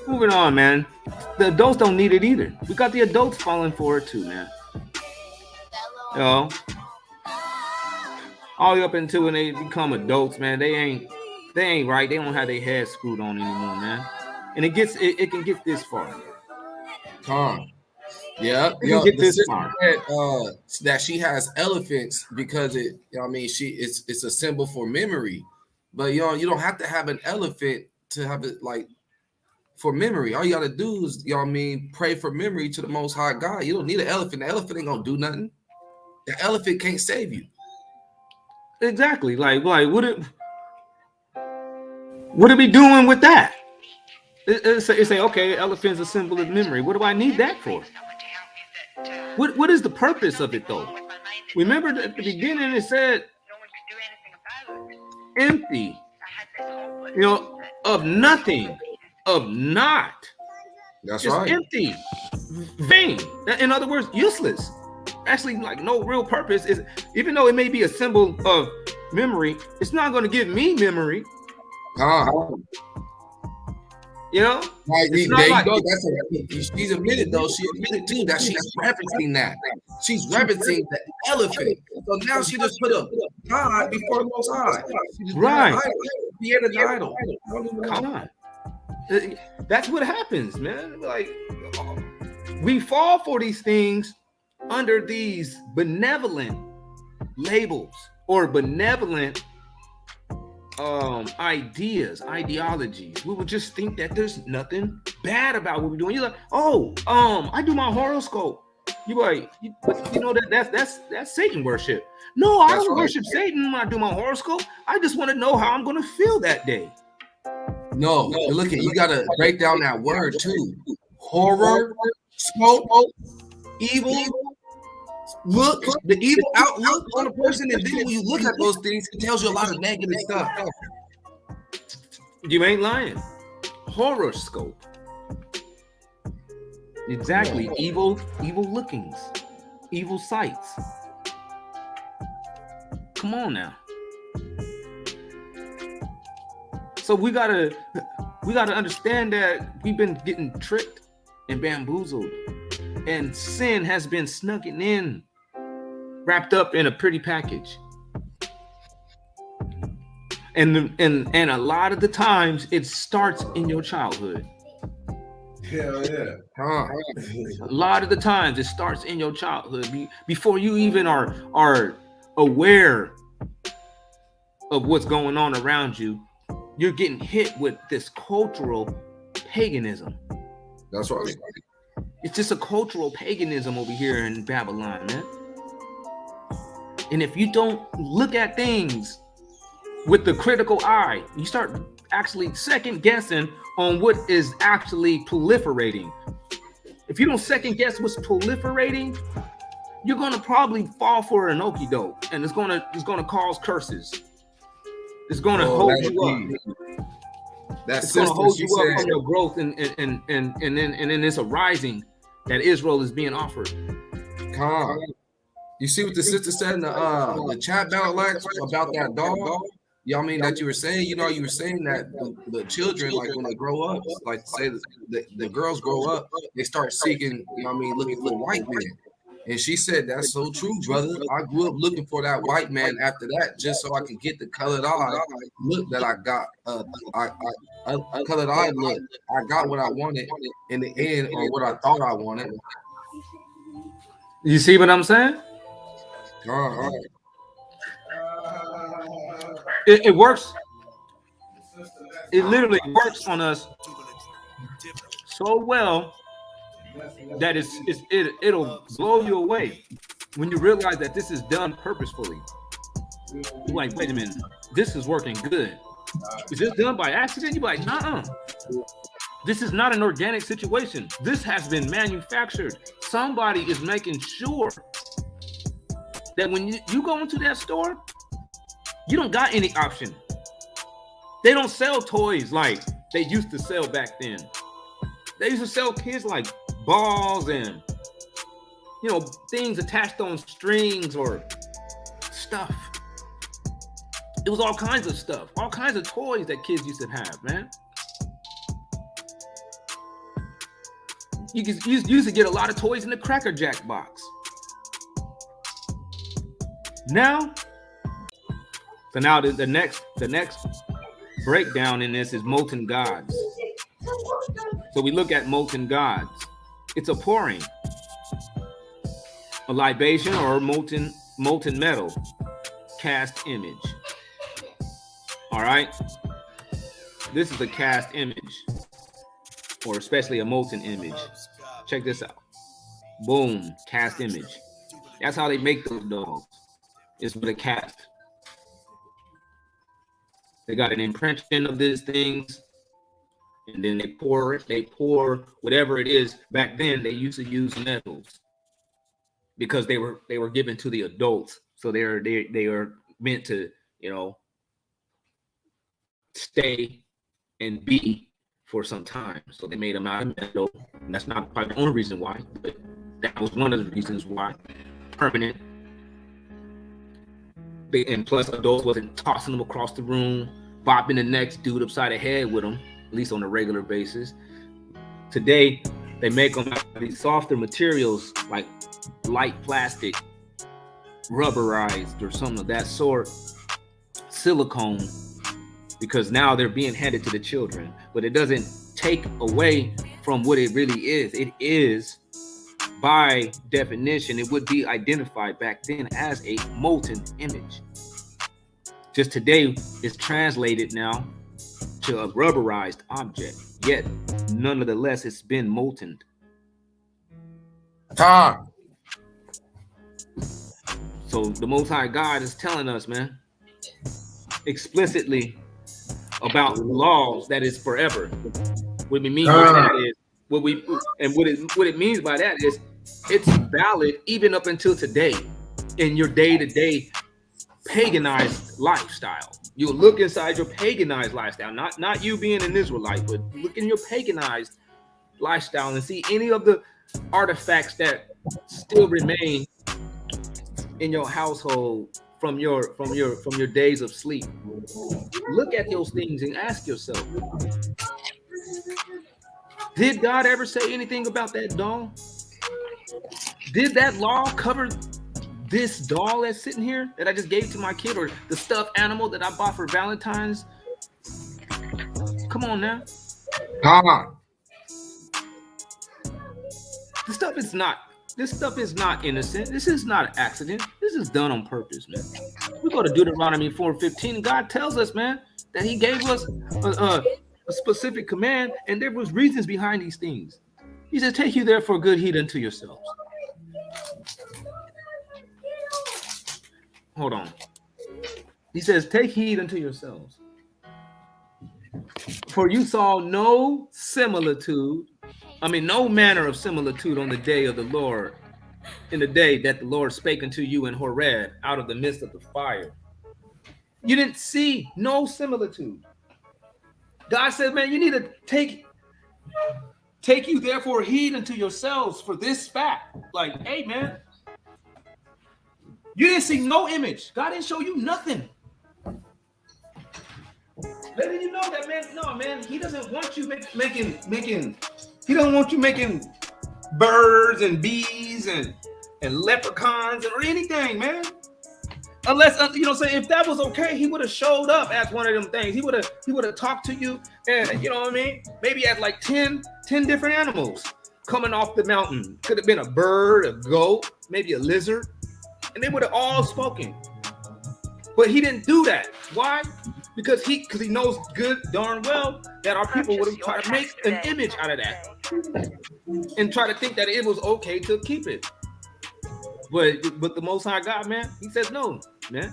Moving on, man. The adults don't need it either. We got the adults falling for it too, man. You know, all the way up until when they become adults, man, they ain't right. They don't have their heads screwed on anymore, man. And it can get this far. Yeah, It can get this far. That she has elephants because it. You know what I mean, it's a symbol for memory, but you don't have to have an elephant to have it like for memory. All you got to do is, you know what I mean, pray for memory to the Most High God. You don't need an elephant. The elephant ain't gonna do nothing. The elephant can't save you. Exactly. Like what are we doing with that? It say, okay, elephant's a symbol of memory. What do I need that for? What is the purpose of it though? Remember at the beginning it said empty, you know, of nothing, of not. That's just right. Empty, vain. In other words, useless. Actually, like no real purpose. Is even though it may be a symbol of memory, it's not going to give me memory. You know, she's admitted though. She admitted too that she's referencing that. She's referencing the elephant. So now she just put a God before the Most High. Right. Created an idol. Come on. That's what happens, man. Like we fall for these things under these benevolent labels or benevolent ideologies. We would just think that there's nothing bad about what we're doing. You're like, I do my horoscope. You like, you know that's Satan worship. No, I don't worship Satan when I do my horoscope. I just want to know how I'm going to feel that day. No, look at you got to break down that word too. Horror, scope, evil. Look, the evil outlook on a person, and then when you look at those things, it tells you a lot of negative stuff. You ain't lying. Horoscope. Exactly. Evil lookings, evil sights. Come on now. So we gotta understand that we've been getting tricked and bamboozled. And sin has been snugging in, wrapped up in a pretty package. And a lot of the times it starts in your childhood. Hell yeah. A lot of the times it starts in your childhood before you even are aware of what's going on around you. You're getting hit with this cultural paganism. That's right. It's just a cultural paganism over here in Babylon, man. And if you don't look at things with the critical eye, you start actually second guessing on what is actually proliferating. If you don't second guess what's proliferating, you're gonna probably fall for an okie doke, and it's gonna cause curses. It's gonna hold you up. It's going to hold you up from your growth, and then it's a rising that Israel is being offered. You see what the sister said in the chat battle Lex, about that dog? You know what I mean? That you were saying, you were saying that the children, like when they grow up, like say the girls grow up, they start seeking, looking for white men. And she said, that's so true, brother. I grew up looking for that white man after that, just so I could get the colored eye look that I got. A colored eye look. I got what I wanted in the end, or what I thought I wanted. You see what I'm saying? It works. It literally works on us so well that it'll blow you away when you realize that this is done purposefully. You're like, wait a minute, this is working good. Is this done by accident? You're like, nuh-uh. This is not an organic situation. This has been manufactured. Somebody is making sure that when you go into that store, you don't got any option. They don't sell toys like they used to sell back then. They used to sell kids like balls and, things attached on strings or stuff. It was all kinds of stuff, all kinds of toys that kids used to have, man. You used to get a lot of toys in the Cracker Jack box. Now, so now the next breakdown in this is molten gods. So we look at molten gods. It's a pouring, a libation, or molten metal, cast image. All right, this is a cast image, or especially a molten image. Check this out. Boom, cast image. That's how they make those dolls. It's with a cast. They got an impression of these things, and then they pour it. They pour whatever it is. Back then, they used to use metals because they were given to the adults, so they are meant to, you know, stay and be for some time. So they made them out of metal. And that's not probably the only reason why, but that was one of the reasons why. Permanent. And plus, adults wasn't tossing them across the room, bopping the next dude upside the head with them, at least on a regular basis. Today, they make them out of these softer materials like light plastic, rubberized or something of that sort, silicone, because now they're being handed to the children. But it doesn't take away from what it really is. It is, by definition, it would be identified back then as a molten image. Just today, it's translated now to a rubberized object, yet nonetheless, it's been molten. So the Most High God is telling us, man, explicitly about laws that is forever. What we mean by that is what it means by that is it's valid even up until today in your day-to-day paganized lifestyle. You look inside your paganized lifestyle, not you being an Israelite, but look in your paganized lifestyle and see any of the artifacts that still remain in your household from your days of sleep. Look at those things and ask yourself, did God ever say anything about that doll? Did that law cover this doll that's sitting here that I just gave to my kid, or the stuffed animal that I bought for Valentine's? Come on now. This stuff is not innocent. This is not an accident. This is done on purpose, man. We go to Deuteronomy 4:15, and God tells us, man, that he gave us a specific command, and there was reasons behind these things. He says, take you therefore good heed unto yourselves. Hold on. He says, take heed unto yourselves. For you saw no manner of similitude on the day of the Lord, in the day that the Lord spake unto you in Horeb out of the midst of the fire. You didn't see no similitude. God said, man, you need to take you therefore heed unto yourselves for this fact. Like, hey, man, you didn't see no image. God didn't show you nothing. Letting you know that, man, he doesn't want you making he doesn't want you making birds and bees and leprechauns or anything, man. Unless, you know what I'm saying, if that was okay, he would have showed up as one of them things. He would have talked to you, and you know what I mean? Maybe at like 10 different animals coming off the mountain. Could have been a bird, a goat, maybe a lizard, and they would have all spoken. But he didn't do that. Why? Because he knows good darn well that our people would have tried to make an image out of that and try to think that it was okay to keep it. But the Most High God, man, he says, no, man.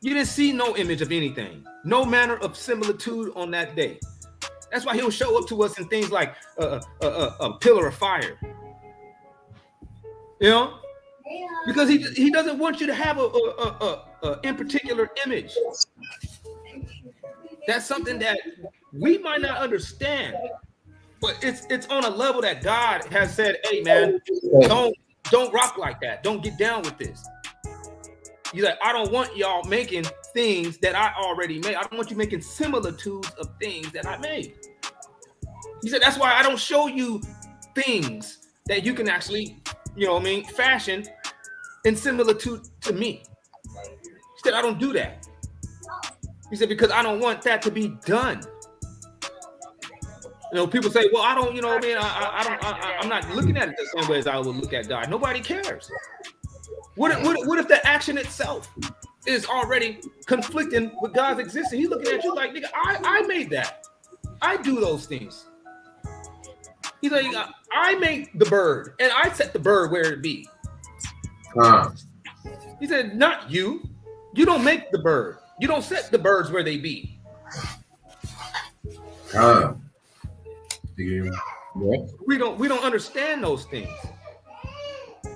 You didn't see no image of anything, no manner of similitude on that day. That's why he'll show up to us in things like a pillar of fire. You know? Because he doesn't want you to have a in particular image. That's something that we might not understand, but it's on a level that God has said, hey, man, don't rock like that. Don't get down with this. He's like, I don't want y'all making things that I already made. I don't want you making similitudes of things that I made. He said, that's why I don't show you things that you can actually, fashion in similitude to me. He said, I don't do that. He said, because I don't want that to be done. People say, well, I don't, I'm not looking at it the same way as I would look at God. Nobody cares. What if the action itself is already conflicting with God's existence? He's looking at you like, nigga, I made that. I do those things. He's like, I make the bird, and I set the bird where it be. He said, not you. You don't make the bird. You don't set the birds where they be. We don't understand those things.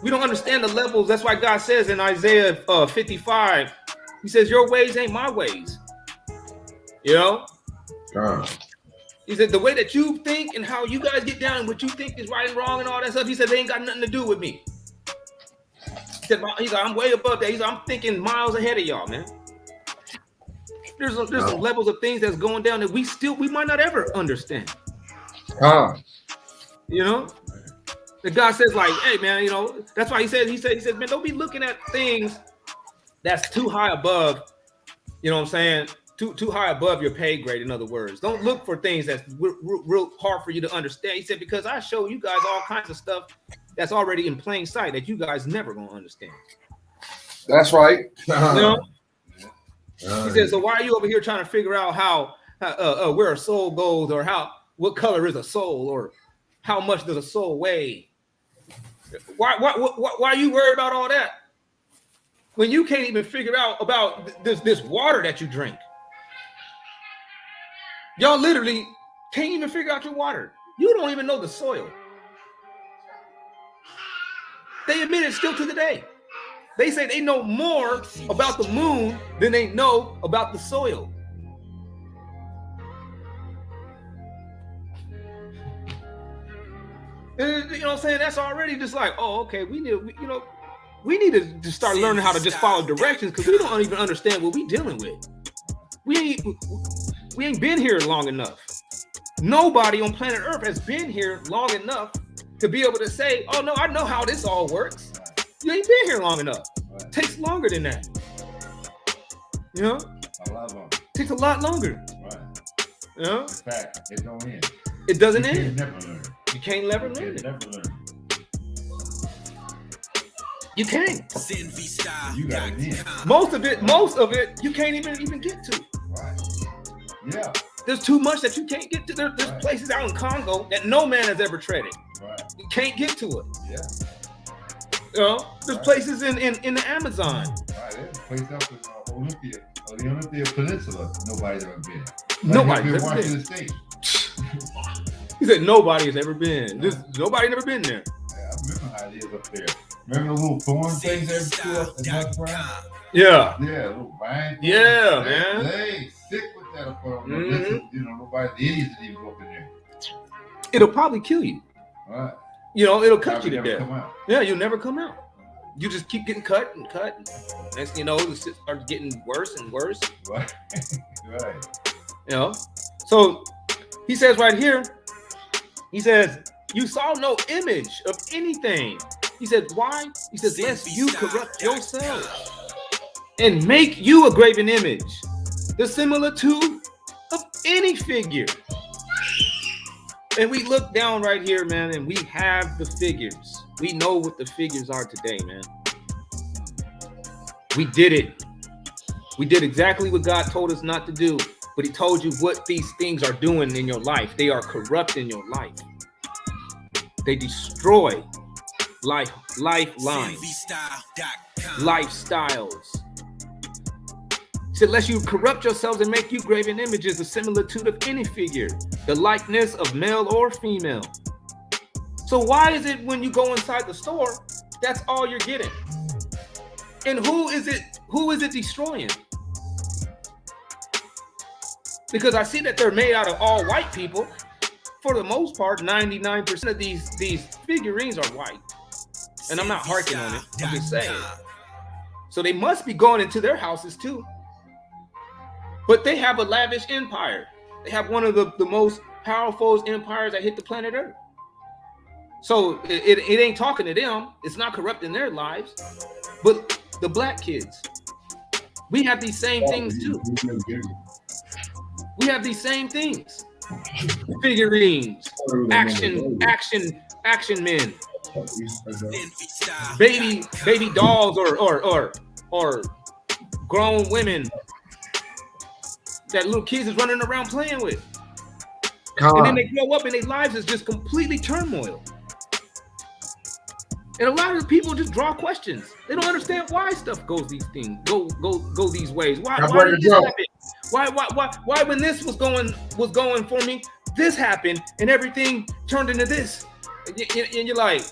We don't understand the levels. That's why God says in Isaiah 55, he says, your ways ain't my ways. He said, the way that you think and how you guys get down and what you think is right and wrong and all that stuff, he said, they ain't got nothing to do with me. He's like, I'm way above that. He's like, I'm thinking miles ahead of y'all, man. There's some levels of things that's going down that we might not ever understand. That God says, like, hey, man, that's why he said, man, don't be looking at things that's too high above, too high above your pay grade. In other words, don't look for things that's real hard for you to understand. He said, because I show you guys all kinds of stuff that's already in plain sight that you guys never gonna understand. That's right. He said, so why are you over here trying to figure out how where a soul goes, or what color is a soul, or how much does a soul weigh? Why are you worried about all that when you can't even figure out about this water that you drink? Y'all literally can't even figure out your water. You don't even know the soil. They admit it still to the day. They say they know more about the moon than they know about the soil. And, what I'm saying? That's already just like, oh, okay, we need to start learning how to just follow directions, because we don't even understand what we're dealing with. We ain't been here long enough. Nobody on planet Earth has been here long enough to be able to say, oh no, I know how this all works. You ain't been here long enough. Right. It takes longer than that. A lot longer. Takes a lot longer. Right. In fact, it don't end. It doesn't end. You can never learn. You can't never learn it. Never learn. You can't. You got it in. Most of it, you can't even get to. Right. Yeah. There's too much that you can't get to. There's right. Places out in Congo that no man has ever treaded. Right. You can't get to it. Yeah. There's right. Places in the Amazon. Right. There's a place up in Olympia, or the Olympia Peninsula. Nobody's ever been. Nobody's ever Washington been. State. He said nobody's ever been. Nobody never been there. Yeah, I remember how it is up there. Remember the little thorn things they grew up in North Brown? Yeah. Yeah, little vine. Yeah, man. They sick with that up there. Nobody, the idiots didn't even go up in there. It'll probably kill you. Right. It'll cut you to death. Come out. Yeah, you'll never come out. You just keep getting cut and cut. Next thing you know, it starts getting worse and worse. Right. Right. So he says right here, he says, you saw no image of anything. He said, why? He says, lest you corrupt yourselves and make you a graven image, the similitude of any figure. And we look down right here, man, and we have the figures. We know what the figures are today, man. We did it. We did exactly what God told us not to do, but he told you what these things are doing in your life. They are corrupting your life. They destroy lifelines, lifestyles. He said, lest you corrupt yourselves and make you graven images, the similitude of any figure, the likeness of male or female. So why is it when you go inside the store, that's all you're getting? And who is it destroying? Because I see that they're made out of all white people. For the most part, 99% of these figurines are white. And I'm not harking on it, I'm just saying. So they must be going into their houses too. But they have a lavish empire. They have one of the most powerful empires that hit the planet Earth. So it ain't talking to them. It's not corrupting their lives. But the black kids, we have these same things too. We have these same things. Figurines, action men, baby dolls or grown women that little kids is running around playing with. And then they grow up and their lives is just completely turmoil. And a lot of people just draw questions. They don't understand why stuff goes these things, go these ways. Why did this happen? Why when this was going for me, this happened and everything turned into this. And you're like,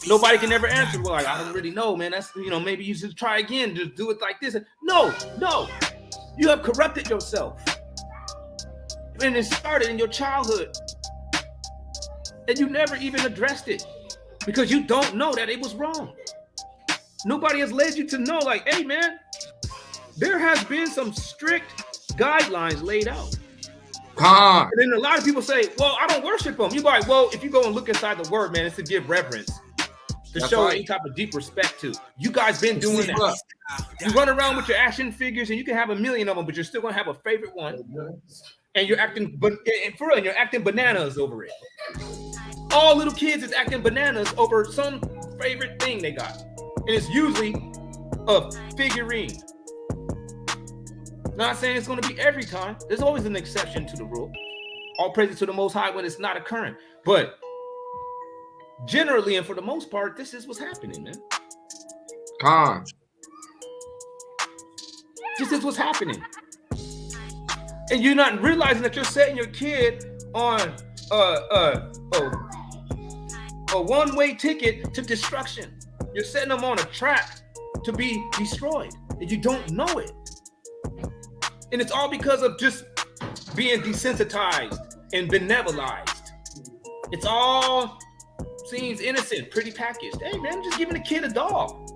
nobody can ever answer. Well, like, I don't really know, man. That's, maybe you should try again. Just do it like this. No. You have corrupted yourself. And it started in your childhood. And you never even addressed it because you don't know that it was wrong. Nobody has led you to know, like, hey, man, there has been some strict guidelines laid out. And then a lot of people say, well, I don't worship them. You're like, well, if you go and look inside the word, man, it's to give reverence, to show any type of deep respect to. You guys been doing that. You run around with your action figures and you can have a million of them, but you're still going to have a favorite one. And you're acting, for real, you're acting bananas over it. All little kids is acting bananas over some favorite thing they got. And it's usually a figurine. Not saying it's going to be every time. There's always an exception to the rule. All praises to the Most High when it's not occurring. But generally and for the most part, this is what's happening, man. This is what's happening. And you're not realizing that you're setting your kid on a one-way ticket to destruction. You're setting them on a track to be destroyed, and you don't know it. And it's all because of just being desensitized and benevolized. It's all seems innocent, pretty packaged. Hey, man, I'm just giving a kid a doll.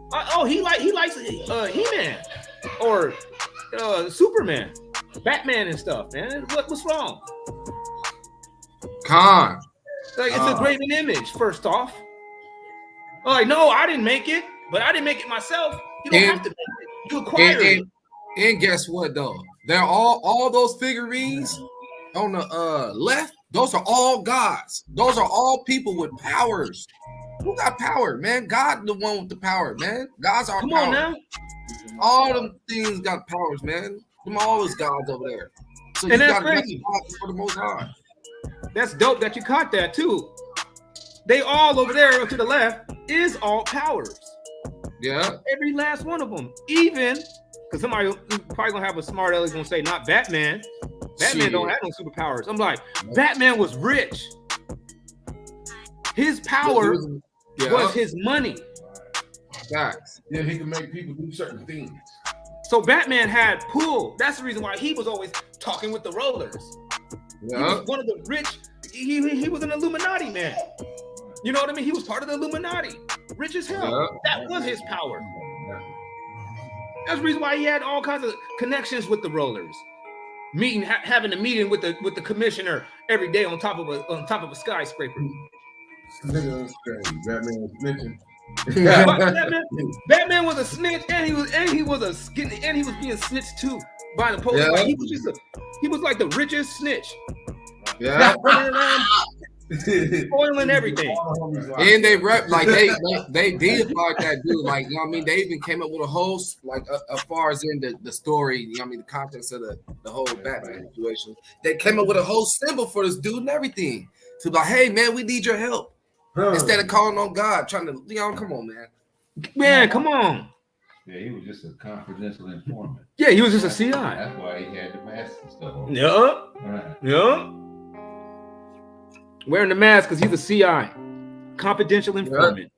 He likes He-Man or Superman, Batman and stuff, man. What's wrong? Like, it's a graven image, first off. Like, no, I didn't make it, but I didn't make it myself. You don't have to make it. You acquire it. And guess what, though? They're all those figurines on the left. Those are all gods. Those are all people with powers. Who got power, man? God, the one with the power, man. God's our power. Come on now. All them things got powers, man. Them all is gods over there. So and that's crazy. For the Most High. That's dope that you caught that too. They all over there to the left is all powers. Yeah. Every last one of them. Even because somebody probably gonna have a smart aleck gonna say, not Batman. Batman don't have no superpowers. I'm like, Batman was rich. His power was his money. Facts. Yeah, he can make people do certain things. So Batman had pull. That's the reason why he was always talking with the rollers. Yeah. He was one of the rich. He was an Illuminati man. You know what I mean? He was part of the Illuminati. Rich as hell. Yeah. That was his power. That's the reason why he had all kinds of connections with the rollers. Having a meeting with the commissioner every day on top of a skyscraper. Batman was snitching. Batman was a snitch, and he was being snitched too by the police. Yeah. He was like the richest snitch. Yeah, running around spoiling everything. And they they deified that dude. Like, you know what I mean? They even came up with a whole, like, as far as in the story, you know what I mean, the context of the whole Batman situation. They came up with a whole symbol for this dude and everything. To be like, hey man, we need your help. Instead of calling on God, trying to, come on, man. Man, come on. Yeah, he was just a confidential informant. Yeah, he was just a CI. That's why he had the mask and stuff. Yeah. Right. Yeah. Wearing the mask because he's a CI, confidential informant.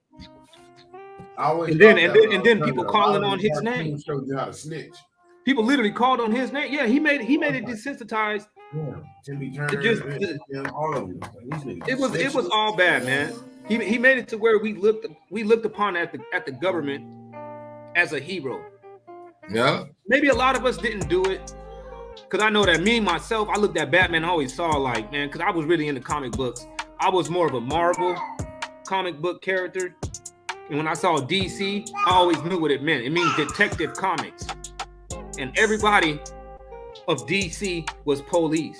And then people calling on his name. Showed you how to snitch. People literally called on his name. Yeah, he made it desensitized. All of them. It was all bad, man. He made it to where we looked upon at the government as a hero. Yeah. Maybe a lot of us didn't do it. Because I know that me, myself, I looked at Batman, I always saw like, man, because I was really into comic books. I was more of a Marvel comic book character. And when I saw DC, I always knew what it meant. It means detective comics. And everybody of DC was police.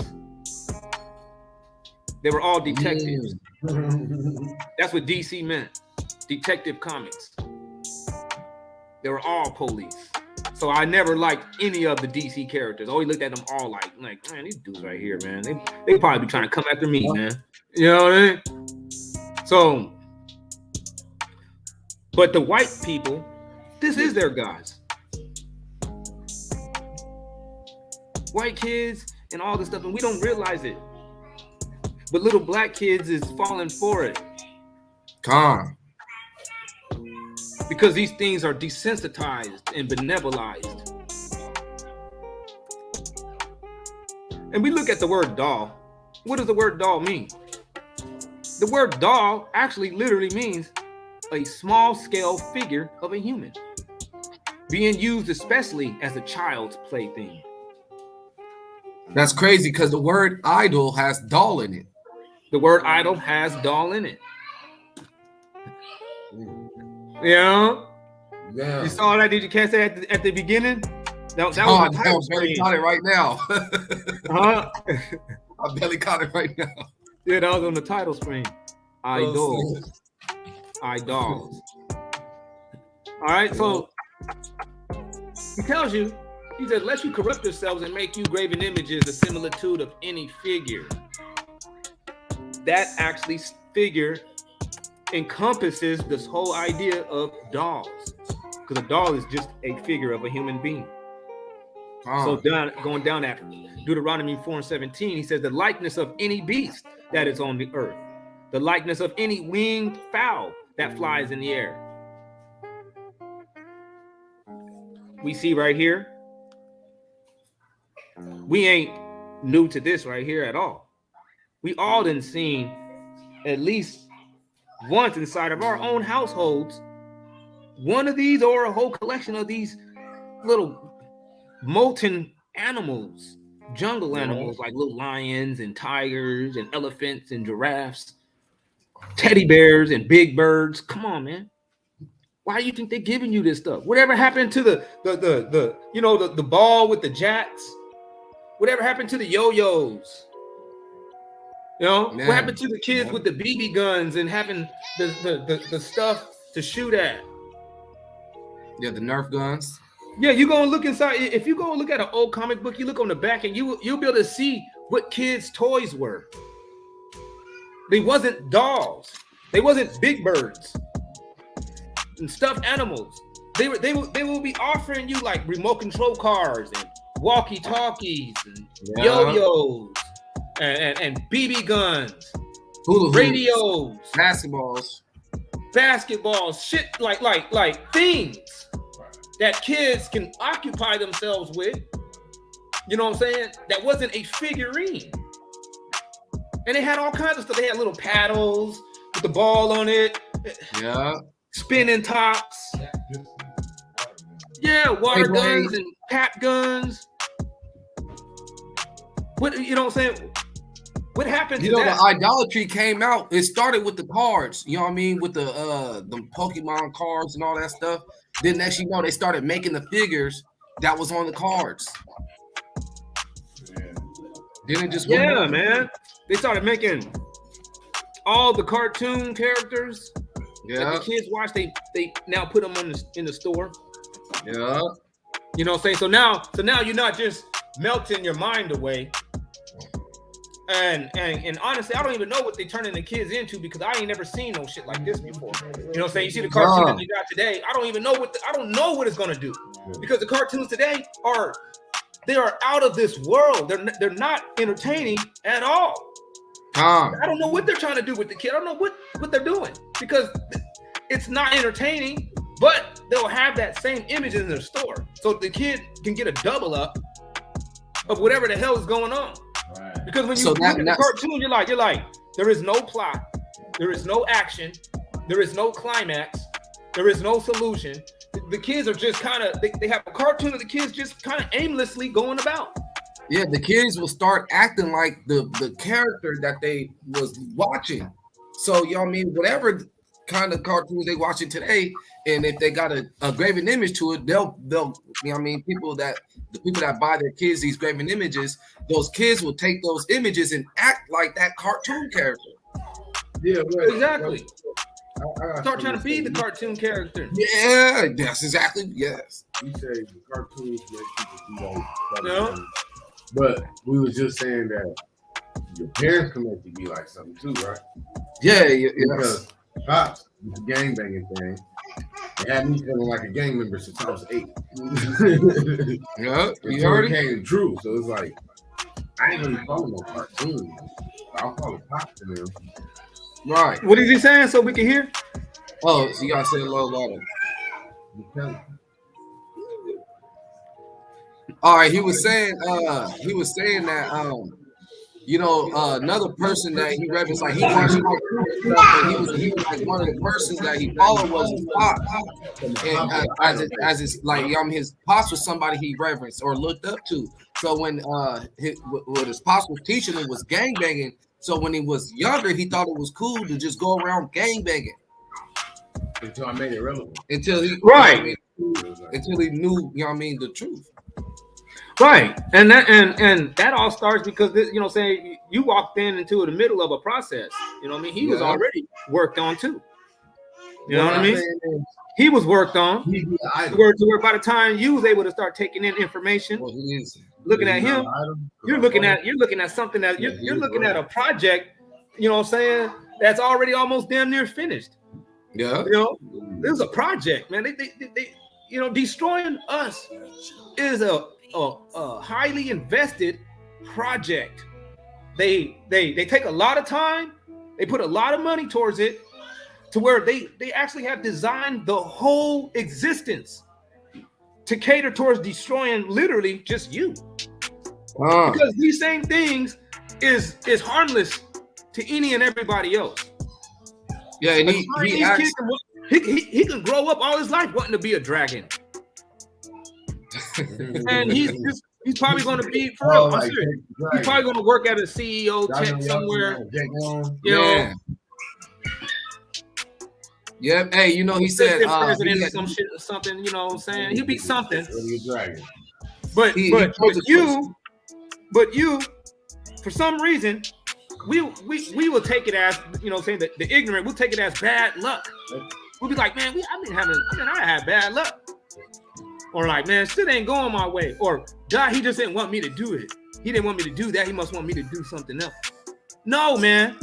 They were all detectives. That's what DC meant. Detective comics. They were all police. So I never liked any of the DC characters. I always looked at them all like, man, these dudes right here, man. They probably be trying to come after me, man. You know what I mean? So, but the white people, this is their gods. White kids and all this stuff, and we don't realize it. But little black kids is falling for it. Con. Because these things are desensitized and benevolized. And we look at the word doll. What does the word doll mean? The word doll actually literally means a small scale figure of a human, being used especially as a child's plaything. That's crazy because the word idol has doll in it. The word idol has doll in it. Yeah. Yeah. You saw that? Did you catch that at the beginning? That was I the title barely screen. caught it right now. Huh? I barely caught it right now. Yeah, that was on the title screen. Idols. Idols. All right, so he tells you, he says, lest you corrupt yourselves and make you graven images, the similitude of any figure. That actually figure encompasses this whole idea of dolls, because a doll is just a figure of a human being. So going down at Deuteronomy 4:17, he says the likeness of any beast that is on the earth, the likeness of any winged fowl that flies in the air. We see right here, we ain't new to this right here at all. We all done seen at least once inside of our own households, one of these or a whole collection of these little molten animals, jungle animals, like little lions and tigers and elephants and giraffes, teddy bears and big birds. Come on, man. Why do you think they're giving you this stuff? Whatever happened to the ball with the jacks? Whatever happened to the yo-yos? You know, Man. what happened to the kids with the BB guns and having the stuff to shoot at? Yeah, the Nerf guns. Yeah, you go and look inside. If you go and look at an old comic book, you look on the back and you'll be able to see what kids' toys were. They wasn't dolls. They wasn't big birds and stuffed animals. They will be offering you like remote control cars and walkie-talkies and yo-yos and BB guns, Hula radios, basketballs, shit like things that kids can occupy themselves with. You know what I'm saying? That wasn't a figurine. And they had all kinds of stuff. They had little paddles with the ball on it. Yeah. Spinning tops. Yeah, water guns and tap guns. What, you know what I'm saying? What happened to that? The idolatry came out. It started with the cards, you know what I mean? With the Pokemon cards and all that stuff. Then next you know, they started making the figures that was on the cards. Then it just went on. Man. They started making all the cartoon characters that the kids watch. They now put them in the store. Yeah. You know what I'm saying? So now you're not just melting your mind away. And honestly, I don't even know what they turning the kids into, because I ain't never seen no shit like this before. You know what I'm saying? You see the cartoons that you got today. I don't know what it's gonna do, because the cartoons today are out of this world. They're not entertaining at all. I don't know what they're trying to do with the kid. I don't know what they're doing, because it's not entertaining. But they'll have that same image in their store, so the kid can get a double up of whatever the hell is going on. Right. Because when you look at the cartoon, you're like, there is no plot, there is no action, there is no climax, there is no solution. the kids are just kind of they have a cartoon of the kids just kind of aimlessly going about. Yeah, the kids will start acting like the character that they was watching. So you know what I mean, whatever kind of cartoons they watching today, and if they got a graven image to it, they'll you know what I mean, the people that buy their kids these graven images, those kids will take those images and act like that cartoon character. Yeah, Exactly. I Start trying to be the cartoon character. Yeah, that's exactly, yes. You say the cartoons make people do that. No. But we was just saying that your parents can make you be like something too, right? Yeah, Because Pops, with the gang banging thing, it had me feeling like a gang member since I was 8. Yeah, you Until heard it it? came true. So it's like, I ain't really follow no cartoons. I'll follow Pops to them. Right. What is he saying so we can hear? Oh, so you gotta say a little louder. All right, he was saying that you know, another person that he referenced, like he watched stuff, and he was like one of the persons that he followed was his pops, and as his like his pops was somebody he reverenced or looked up to. So when his pops was teaching him was gang banging. So when he was younger, he thought it was cool to just go around gang banging Until I made it relevant. until he Right. until he knew, you know what I mean, the truth. Right, and that all starts because you know, saying you walked into the middle of a process. You know what I mean? He was already worked on too. You know what I mean? He was worked on. To where by the time you was able to start taking in information, Well, he is looking at him, you're looking at something that you're looking at a project. You know what I'm saying? That's already almost damn near finished. Yeah. You know, this is a project, man. They you know, destroying us is a highly invested project. They take a lot of time, they put a lot of money towards it, to where they actually have designed the whole existence to cater towards destroying literally just you. Because these same things is harmless to any and everybody else. Yeah, and he can grow up all his life wanting to be a dragon. And he's probably going to be, for real, I'm serious, he's probably going to work at a CEO tech somewhere. You know, yeah. Hey, you know, he said president or some shit or something. You know what I'm saying? He'll be something. But you, for some reason, we will take it as, you know, saying that the ignorant, we'll take it as bad luck. We'll be like, man, I had bad luck. Or like, man, shit ain't going my way. Or God, he just didn't want me to do it. He didn't want me to do that. He must want me to do something else. No, man.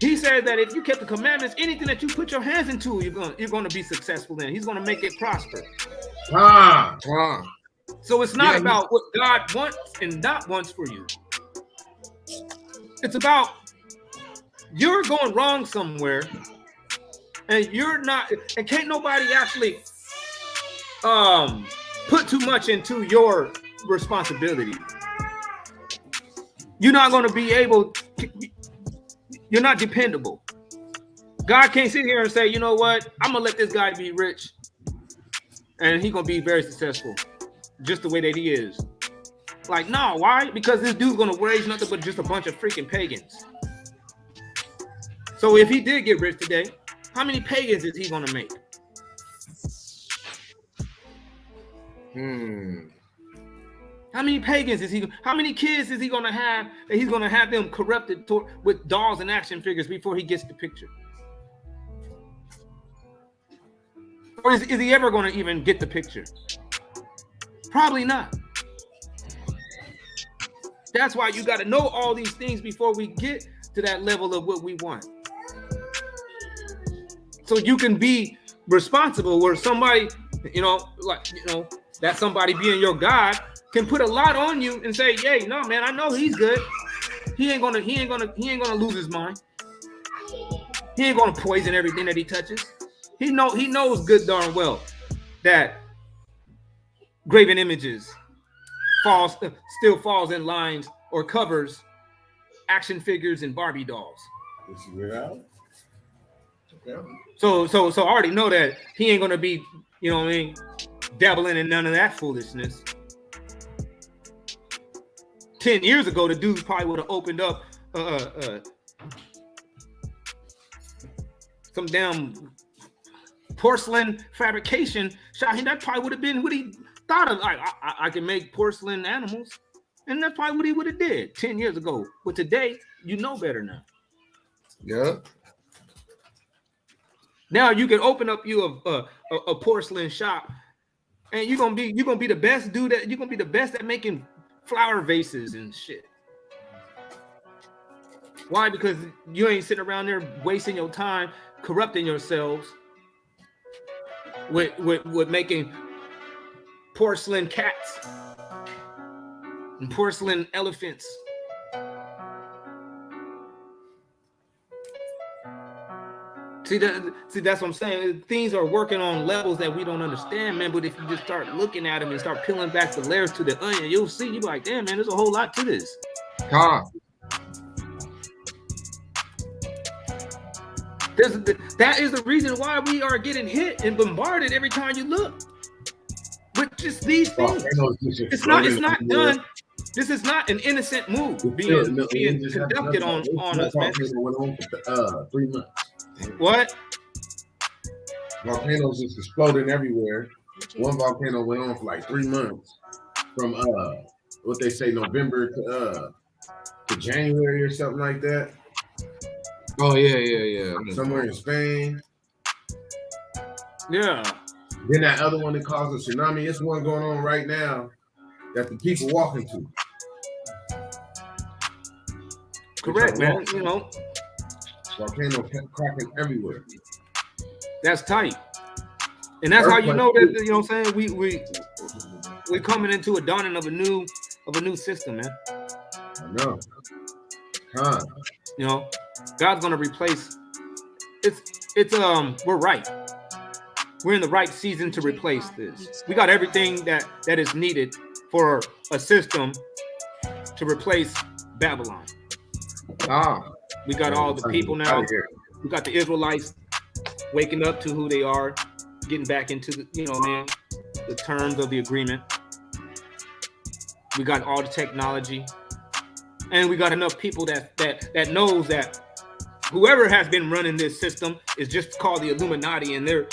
He said that if you kept the commandments, anything that you put your hands into, you're going to be successful in. He's going to make it prosper. So it's not about what God wants and not wants for you. It's about you're going wrong somewhere, and you're not, and can't nobody actually put too much into your responsibility. You're not going to be able, you're not dependable. God can't sit here and say, you know what, I'm going to let this guy be rich and he's going to be very successful just the way that he is. Like, no, why? Because this dude's going to raise nothing but just a bunch of freaking pagans. So if he did get rich today, how many pagans is he going to make? How many pagans is he? How many kids is he going to have that he's going to have them corrupted with dolls and action figures before he gets the picture? Or is he ever going to even get the picture? Probably not. That's why you got to know all these things before we get to that level of what we want. So you can be responsible where somebody, that somebody being your God can put a lot on you and say, "Yay, no, man, I know he's good. He ain't gonna lose his mind. He ain't gonna poison everything that he touches. He knows good darn well that graven images still falls in lines or covers action figures and Barbie dolls." So I already know that he ain't gonna be, you know what I mean, dabbling in none of that foolishness. 10 years ago, the dude probably would have opened up some damn porcelain fabrication shop. That probably would have been what he thought of. Like, I can make porcelain animals, and that's probably what he would have did 10 years ago. But today, you know better now. Yeah. Now you can open up you a porcelain shop, and you're gonna be the best dude. You're gonna be the best at making flower vases and shit. Why? Because you ain't sitting around there wasting your time corrupting yourselves with making porcelain cats and porcelain elephants. See, that's what I'm saying. Things are working on levels that we don't understand, man. But if you just start looking at them and start peeling back the layers to the onion, you'll see. You'll be like, damn, man, there's a whole lot to this. That is the reason why we are getting hit and bombarded every time you look. With just these things. It's not done. This is not an innocent move being conducted on us, man. 3 months. What? Volcanoes just exploding everywhere. One volcano went on for like 3 months, from what they say November to January or something like that. Oh yeah. Somewhere in Spain. Yeah. Then that other one that caused a tsunami. It's one going on right now that the people walking to. Correct, man. You know. Volcano cracking everywhere. That's tight. And that's how you know that, you know what I'm saying? We're coming into a dawning of a new system, man. I know. You know, God's gonna replace we're right. We're in the right season to replace this. We got everything that is needed for a system to replace Babylon. We got all the people now. We got the Israelites waking up to who they are, getting back into the, you know, man, the terms of the agreement. We got all the technology, and we got enough people that knows that whoever has been running this system is just called the Illuminati, and they're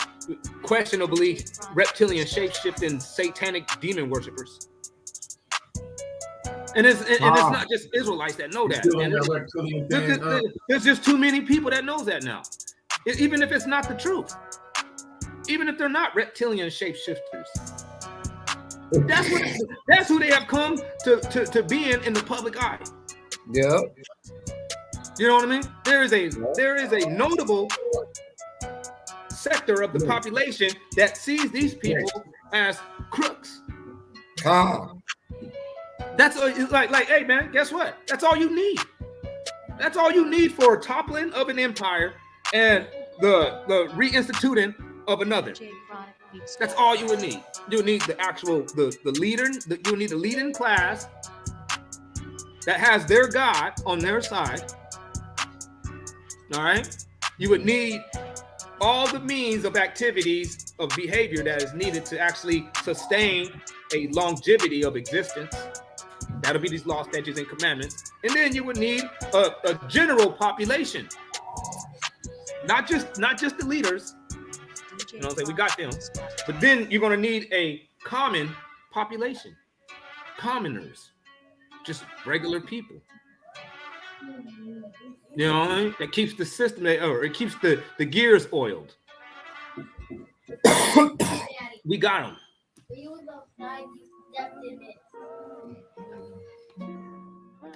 questionably reptilian, shape-shifting, satanic demon worshippers. And it's not just Israelites that know that. There's just too many people that knows that now. Even if it's not the truth. Even if they're not reptilian shapeshifters. That's who they have come to being in the public eye. Yeah. You know what I mean? There is a notable sector of the population that sees these people as crooks. That's like, hey man, guess what? That's all you need. That's all you need for a toppling of an empire and the reinstituting of another. That's all you would need. You need the actual the leader. You need the leading class that has their God on their side. All right. You would need all the means of activities of behavior that is needed to actually sustain a longevity of existence. That'll be these laws, statutes, and commandments. And then you would need a general population, not just the leaders. You know what I'm saying? We got them, but then you're gonna need a common population, commoners, just regular people. You know what I mean? That keeps the system, or it keeps the gears oiled. We got them.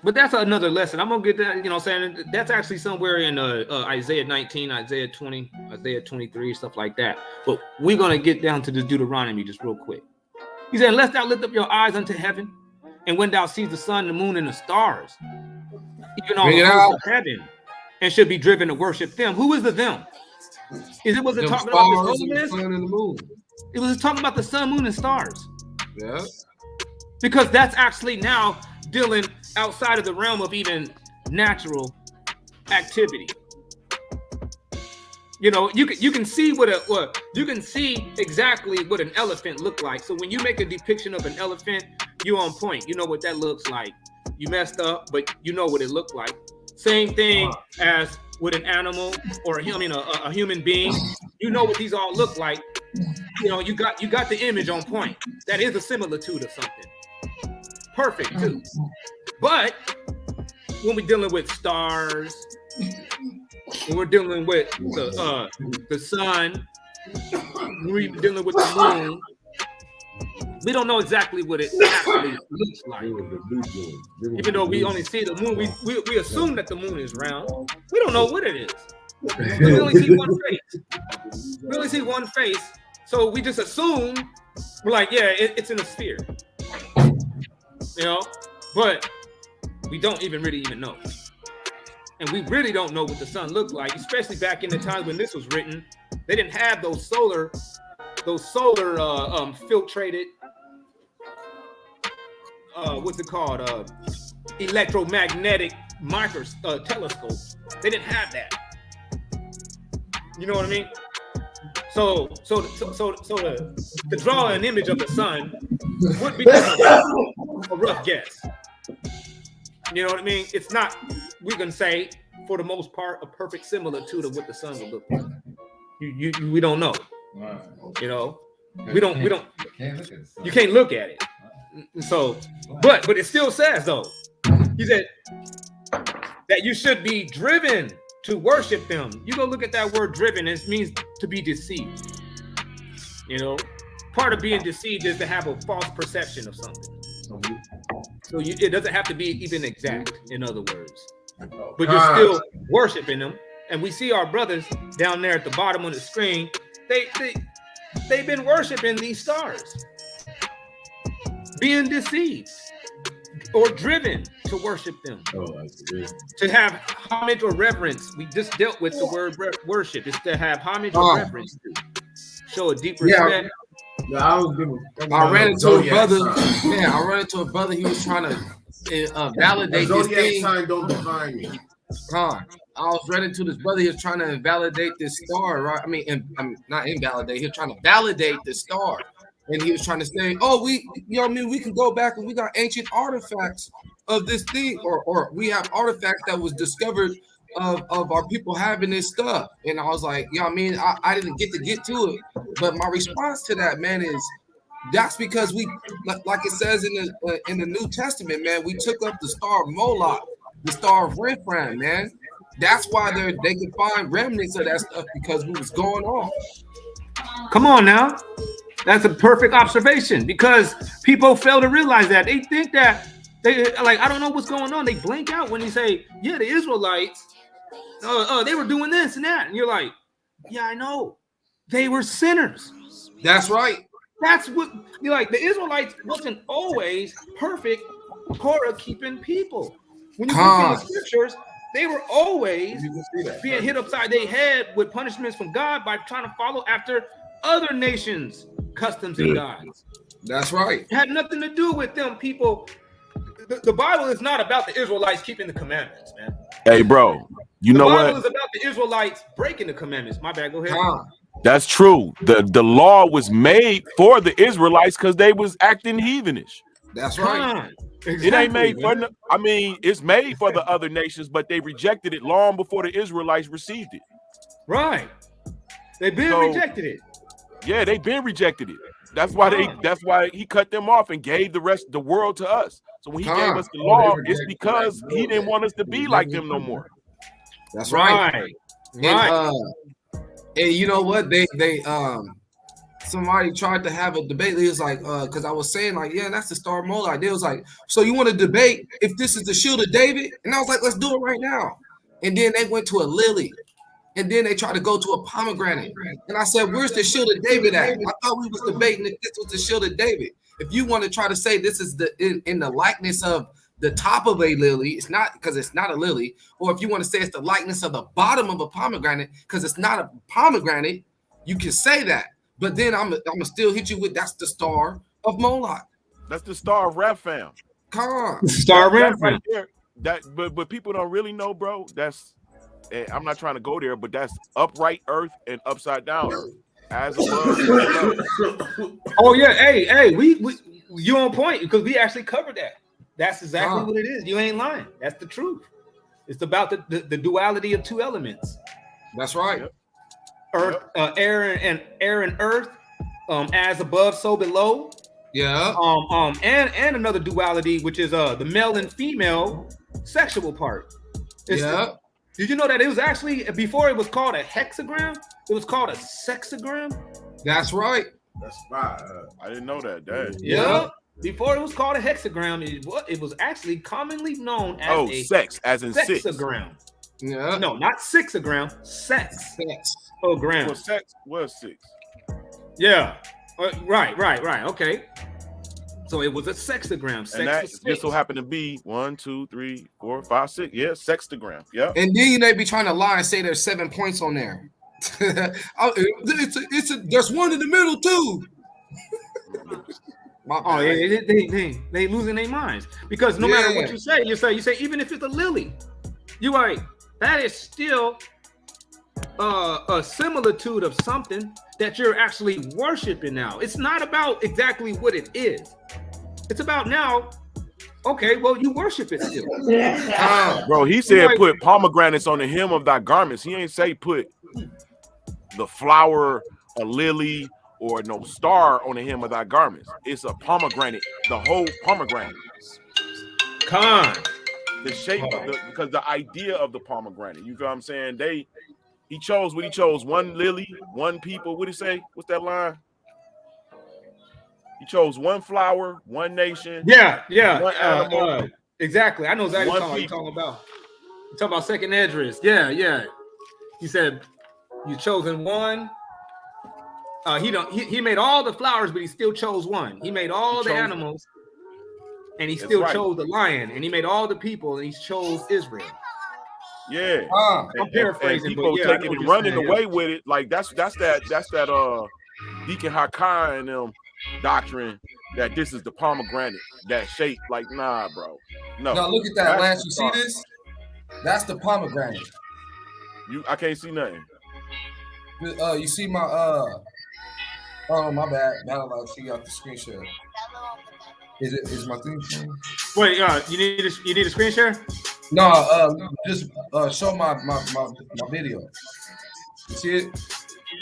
But that's another lesson. I'm gonna get that, you know what I'm saying? That's actually somewhere in Isaiah 19, Isaiah 20, Isaiah 23, stuff like that. But we're gonna get down to the Deuteronomy just real quick. He said, "Unless thou lift up your eyes unto heaven, and when thou seest the sun, the moon, and the stars, even all the hosts of heaven, and should be driven to worship them." Who is the them? Was it talking about the sun and the moon? It was talking about the sun, moon, and stars. Yeah. Because that's actually now dealing outside of the realm of even natural activity. You know, you can see you can see exactly what an elephant looked like. So when you make a depiction of an elephant, you on point. You know what that looks like. You messed up, but you know what it looked like. Same thing as with an animal or a human being. You know what these all look like. You know, you got the image on point. That is a similitude of something. Perfect too. But when we're dealing with stars, when we're dealing with the sun, when we're dealing with the moon, we don't know exactly what it actually looks like. Even though we only see the moon, we assume that the moon is round. We don't know what it is. We only see one face. We only see one face. So we just assume, we're like, yeah, it's in a sphere. You know? But we don't really know. And we really don't know what the sun looked like, especially back in the time when this was written. They didn't have those solar filtrated, what's it called? Electromagnetic telescopes. They didn't have that. You know what I mean? So to draw an image of the sun would be a rough guess. You know what I mean? It's not, we can say, for the most part, a perfect similitude of what the sun would look like. We don't know. You know, we don't. You can't look at it. So, but it still says though, he said that you should be driven to worship them. You go look at that word driven, it means to be deceived. You know, part of being deceived is to have a false perception of something. So it doesn't have to be even exact, in other words. But you're still worshiping them. And we see our brothers down there at the bottom of the screen. They've been worshiping these stars, being deceived or driven to worship them, to have homage or reverence. We just dealt with the word worship. It's to have homage or reverence, to show a deep respect. I ran into a brother. Yeah, I ran into a brother. He was trying to validate this thing. Don't define me. I was running to this brother. He was trying to invalidate this star, right? I mean, not invalidate. He was trying to validate the star, and he was trying to say, "Oh, we can go back and we got ancient artifacts of this thing, or we have artifacts that was discovered of our people having this stuff." And I was like, I didn't get to it, but my response to that, man, is that's because we, like it says in the New Testament, man, we took up the star of Moloch, the star of Rephaim, man. That's why they could find remnants of that stuff, because what was going on. Come on now. That's a perfect observation, because people fail to realize that. They think that I don't know what's going on. They blank out when you say, yeah, the Israelites, they were doing this and that. And you're like, yeah, I know. They were sinners. That's right. That's what you're like. The Israelites wasn't always perfect Torah keeping people. When you look in the scriptures, they were always being hit upside their head with punishments from God by trying to follow after other nations' customs and gods. That's right. It had nothing to do with them people. The Bible is not about the Israelites keeping the commandments, man. Hey, bro, you know what? The Bible is about the Israelites breaking the commandments. My bad, go ahead. That's true. The law was made for the Israelites because they was acting heathenish. That's right. Exactly, it ain't made for it's made for the other nations, but they rejected it long before the Israelites received it. Right. They've been rejected it. Yeah, they've been rejected it. That's why he cut them off and gave the rest of the world to us. So when he gave us the law, it's because he didn't want us to be like them no more. That's right. And you know what? They somebody tried to have a debate. He was like, because I was saying, like, yeah, that's the star of Moloch. They was like, so you want to debate if this is the shield of David? And I was like, let's do it right now. And then they went to a lily. And then they tried to go to a pomegranate. And I said, where's the shield of David at? I thought we was debating if this was the shield of David. If you want to try to say this is in the likeness of the top of a lily, it's not, because it's not a lily. Or if you want to say it's the likeness of the bottom of a pomegranate, because it's not a pomegranate, you can say that. But then I'm gonna still hit you with that's the star of Moloch. That's the star of Rephaim. Come on. Star of Rephaim. Right there. But people don't really know, bro. That's and I'm not trying to go there, but that's upright earth and upside down earth. As above, so below. Oh yeah, hey, we you on point because we actually covered that. That's exactly what it is. You ain't lying. That's the truth. It's about the duality of two elements. That's right. Earth, air and earth, as above, so below. Yeah. And another duality, which is the male and female sexual part. Did you know that it was actually, before it was called a hexagram, it was called a sexagram? That's right. That's right. I didn't know that. Dang. Yeah. Before it was called a hexagram, it was actually commonly known as a sex, as in sexagram. Yeah. No, not sixagram, sex. Oh, gram. Well, sex was 6. Yeah. Right. Okay. So it was a sexagram. Sex And that was 6. just so happened to be 1, 2, 3, 4, 5, 6. Yeah, sextagram. Yeah. And then they be trying to lie and say there's 7 points on there. There's one in the middle too. They losing their minds because no matter what you say, even if it's a lily, you're right. That is still a similitude of something that you're actually worshiping now. It's not about exactly what it is. It's about now. Okay, well, you worship it still. Bro, he said put pomegranates on the hem of thy garments. He ain't say put the flower, a lily, or no star on the hem of thy garments. It's a pomegranate, the whole pomegranate. The shape of because the idea of the pomegranate. You feel what I'm saying? He chose what he chose. One lily, one people. What did he say? What's that line? He chose one flower, one nation. Yeah. One animal. Exactly. I know exactly what you're talking about. You're talking about second address. Yeah. He said you chosen one. He made all the flowers, but he still chose one. He made all the animals, and he still chose the lion. And he made all the people, and he chose Israel. Yeah, I'm paraphrasing, and people but taking and running away with it. Like that's that Deacon Hakai and them doctrine that this is the pomegranate that shape. Like, nah, bro. No. Now look at that, Lance. You see this? That's the pomegranate. I can't see nothing. You see my oh my bad. Now she got the screen share. Is my thing? Wait, you need a screen share? No, just show my video. You see it?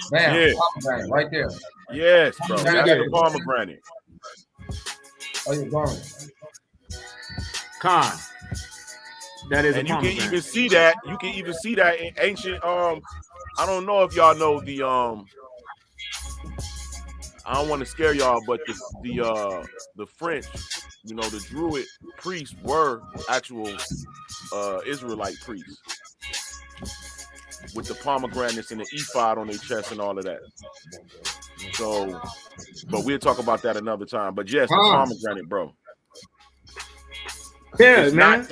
Bam, yeah. Pomegranate right there. Yes, bro. That's the pomegranate. Oh, you're garment. That is, and you can even see that. You can even see that in ancient. I don't know if y'all know the. I don't want to scare y'all, but the French, the Druid priests were actual Israelite priests with the pomegranates and the ephod on their chest and all of that. So, but we'll talk about that another time. But yes, the pomegranate, bro. Yeah, it's man.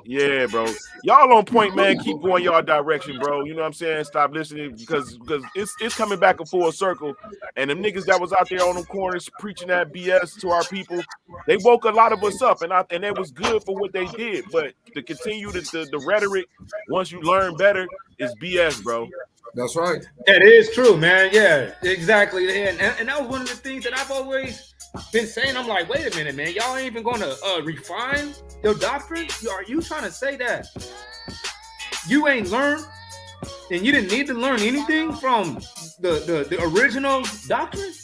Yeah, bro. Y'all on point, man. Keep going y'all direction, bro. You know what I'm saying? Stop listening because it's coming back a full circle. And them niggas that was out there on them corners preaching that BS to our people, they woke a lot of us up, and it was good for what they did. But to continue the rhetoric, once you learn better, is BS, bro. That's right. That is true, man. Yeah, exactly. And that was one of the things that I've always been saying. I'm like, wait a minute, man. Y'all ain't even going to refine your doctrine? Are you trying to say that you ain't learned and you didn't need to learn anything from the original doctrine?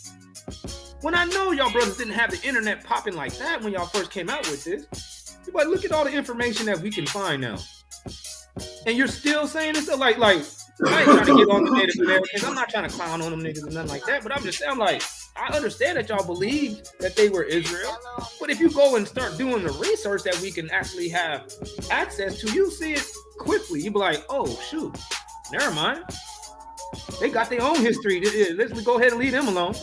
When I know y'all brothers didn't have the internet popping like that when y'all first came out with this. But look at all the information that we can find now. And you're still saying this? Like I ain't trying to get on the Native Americans. I'm not trying to clown on them niggas and nothing like that. But I'm just saying, like, I understand that y'all believed that they were Israel. But if you go and start doing the research that we can actually have access to, you see it quickly. You be like, oh, shoot, never mind. They got their own history. Let's go ahead and leave them alone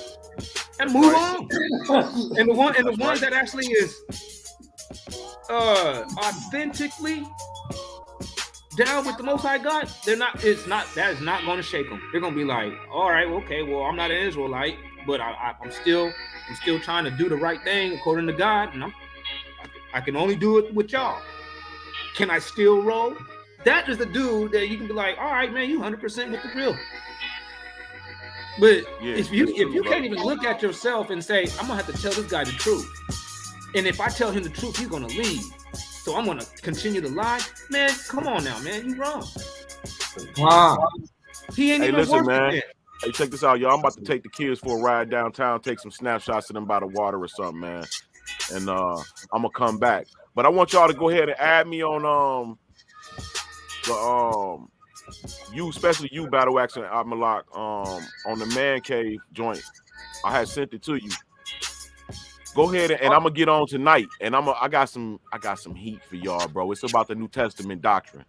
and move on. And the ones that actually is authentically down with the Most High God, that is not going to shake them. They're going to be like, all right, okay, well, I'm not an Israelite, but I'm still trying to do the right thing according to God, and I can only do it with y'all. Can I still roll? that is the dude that you can be like, all right, man, you 100% with the drill. But Yeah, if you that's true, can't bro. even look at yourself and say, I'm gonna have to tell this guy the truth, and if I tell him the truth, he's gonna leave. So I'm gonna continue to lie, man. Come on now, man, you wrong. He ain't Hey, even listen, worth man. it. Hey, check this out, y'all. I'm about to take the kids for a ride downtown, take some snapshots of them by the water or something, man. And I'm gonna come back. But I want y'all to go ahead and add me on you, especially you, Battle Axe and Abmalak, on the Man Cave joint. I had sent it to you. Go ahead and I'm gonna get on tonight, and I got some heat for y'all, bro. It's about the New Testament doctrine.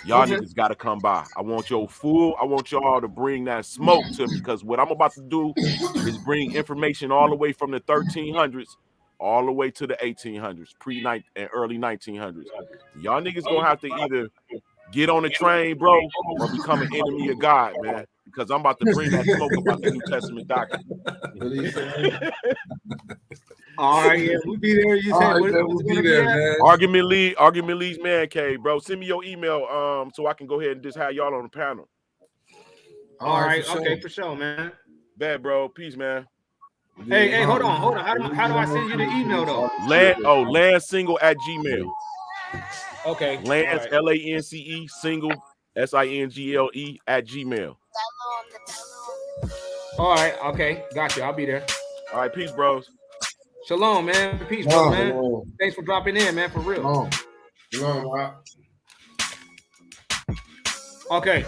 Y'all niggas gotta come by. I want y'all to bring that smoke to me, because what I'm about to do is bring information all the way from the 1300s all the way to the 1800s, pre-night and early 1900s. Y'all niggas gonna have to either get on the train, bro, or become an enemy of God, man. Because I'm about to bring that smoke about the New Testament doctrine. All right, yeah, we'll be there. You said we'll be there, man. Argument League's Man Cave, bro. Send me your email, so I can go ahead and just have y'all on the panel. All right, for okay, sure. for sure, man. Bad, bro. Peace, man. Hey, hold on. How do I send you the email though? Landsingle@gmail. Okay. Lance, all right. LANCE, single, SINGLE@gmail. All right, okay, got you. I'll be there. All right, peace, bros. Shalom, man. Peace, brother, man. Thanks for dropping in, man, for real. Okay.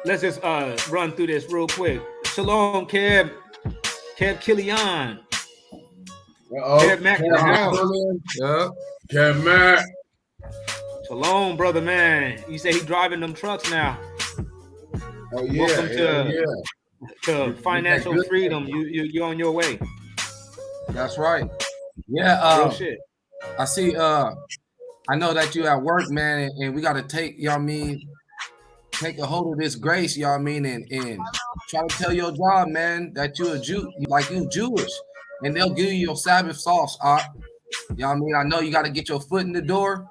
Let's just run through this real quick. Shalom, Kev Killian. Kev Mac. Kev Mac. Shalom, brother, man. You say he driving them trucks now. Oh yeah. Welcome to financial freedom. You're on your way. That's right. Yeah. Real shit. I see. I know that you at work, man, and we got to take, take a hold of this grace, and try to tell your job, man, that you're a Jew, like you Jewish, and they'll give you your Sabbath sauce. I know you got to get your foot in the door,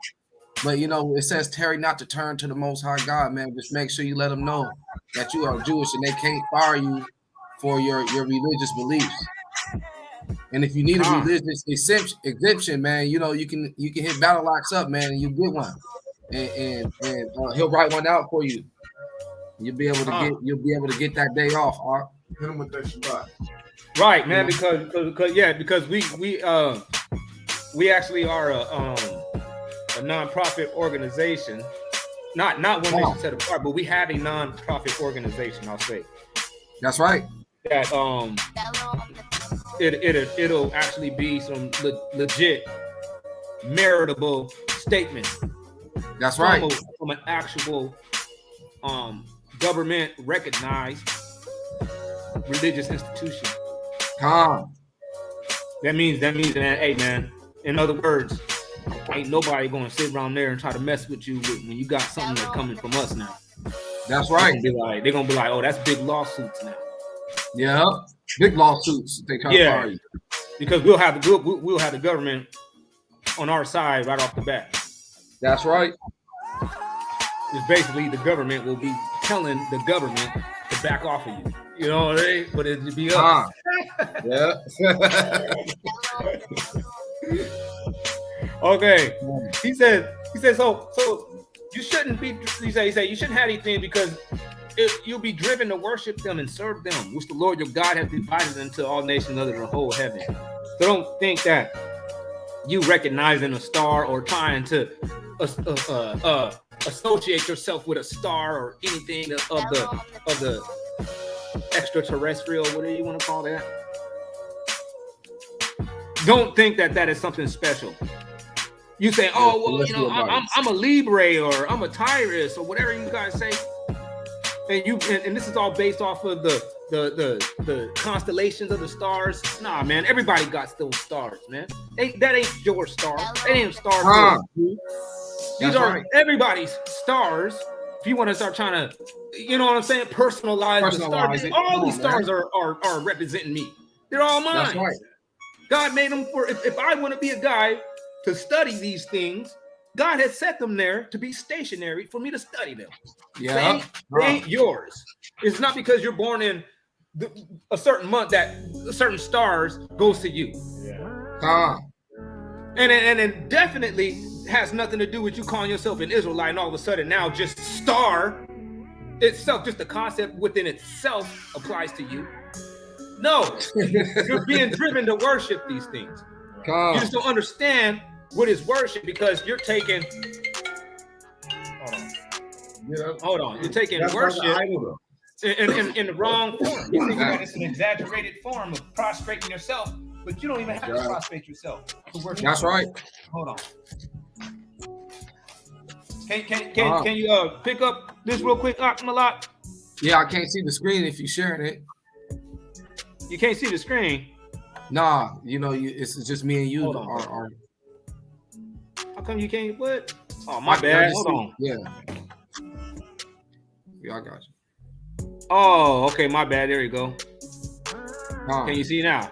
but it says tarry not to turn to the Most High God, man. Just make sure you let them know that you are Jewish, and they can't fire you for your religious beliefs. And if you need a religious exemption, man, you can hit Battle Locks up, man, and you get one, and he'll write one out for you. You'll be able to get that day off. Hit him with that Shabbat. Right, man, because we actually are a nonprofit organization, not one nation set apart, but we have a nonprofit organization. I'll say. That's right. That it'll actually be some legit meritable statement. That's right. From an actual government recognized religious institution. That means that, hey man, in other words, ain't nobody gonna sit around there and try to mess with you when you got something that's coming from us now. That's right. They're gonna be like, oh, that's big lawsuits now. Yeah, big lawsuits. They try to fire you. Because we'll have the government on our side right off the bat. That's right. It's basically the government will be telling the government to back off of you. You know what I mean? But it'd be us. Yeah. Okay. He said so you shouldn't be. He said you shouldn't have anything because you'll be driven to worship them and serve them, which the Lord your God has divided into all nations under the whole heaven. So don't think that you recognizing a star or trying to associate yourself with a star or anything of the extraterrestrial, whatever you want to call that. Don't think that is something special. You say, oh well, I'm a Libre or I'm a Tyrus or whatever you guys say. And this is all based off of the constellations of the stars. Nah, man, everybody got those stars, man. That ain't your star. That ain't stars. These are everybody's stars. If you want to start trying to, you know what I'm saying, personalize the stars. All these stars are representing me. They're all mine. That's right. God made them for. If I want to be a guy to study these things, God has set them there to be stationary for me to study them. Yeah. They ain't yours. It's not because you're born in a certain month that certain stars goes to you. And it definitely has nothing to do with you calling yourself an Israelite and all of a sudden now just star itself, just the concept within itself applies to you. No, you're being driven to worship these things. You just don't understand what is worship because you're taking. Hold on. You're taking worship in the wrong form. You think that it's an exaggerated form of prostrating yourself, but you don't even have to prostrate yourself to worship. That's right. Hold on. Can you pick up this real quick, Malak? Yeah, I can't see the screen if you're sharing it. You can't see the screen. Nah, it's just me and you. Hold on. How come you can't? What? Oh, my bad. Hold on. Yeah, I got you. Oh, okay, my bad. There you go. Can you see now?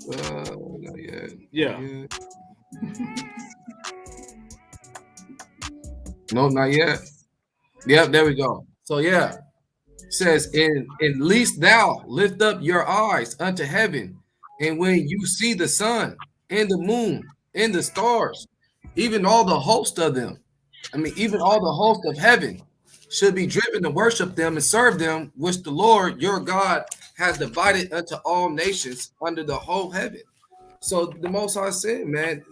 Not yet. Yeah. No, not yet. Yep, there we go. So yeah, it says, in least thou lift up your eyes unto heaven, and when you see the sun and the moon and the stars, even all the host of them, even all the host of heaven should be driven to worship them and serve them, which the Lord your God has divided unto all nations under the whole heaven. So the Most High said, man,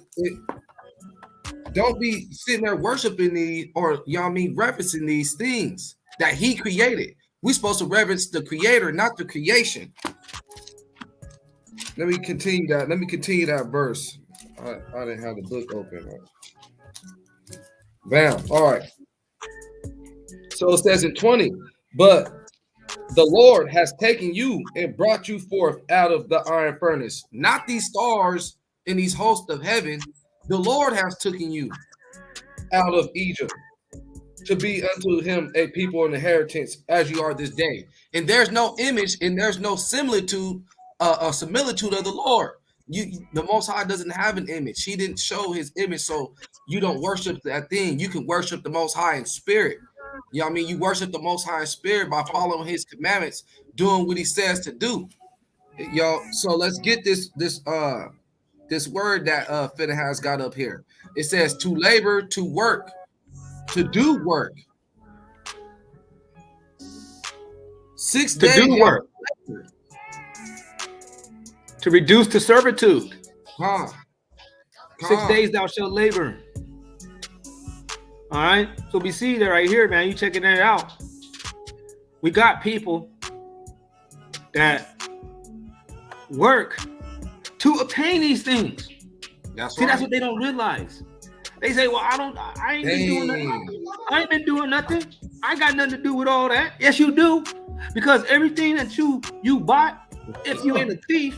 don't be sitting there worshiping these, or reverencing these things that He created. We're supposed to reverence the Creator, not the creation. Let me continue that verse. I didn't have the book open. Bam. All right. So it says in 20, but the Lord has taken you and brought you forth out of the iron furnace, not these stars and these hosts of heaven. The Lord has taken you out of Egypt to be unto Him a people and inheritance as you are this day. And there's no image and there's no similitude of the Lord. The Most High doesn't have an image. He didn't show His image, so you don't worship that thing. You can worship the Most High in spirit. You worship the Most High in spirit by following His commandments, doing what He says to do. So let's get this word that Finna has got up here. It says to labor, to work, to do work. 6 days to do work. To reduce to servitude. 6 days thou shalt labor. All right. So we see that right here, man. You checking it out. We got people that work to obtain these things. That's what they don't realize. They say, well, I ain't been doing nothing. I ain't been doing nothing. I got nothing to do with all that. Yes, you do. Because everything that you bought, if you ain't a thief,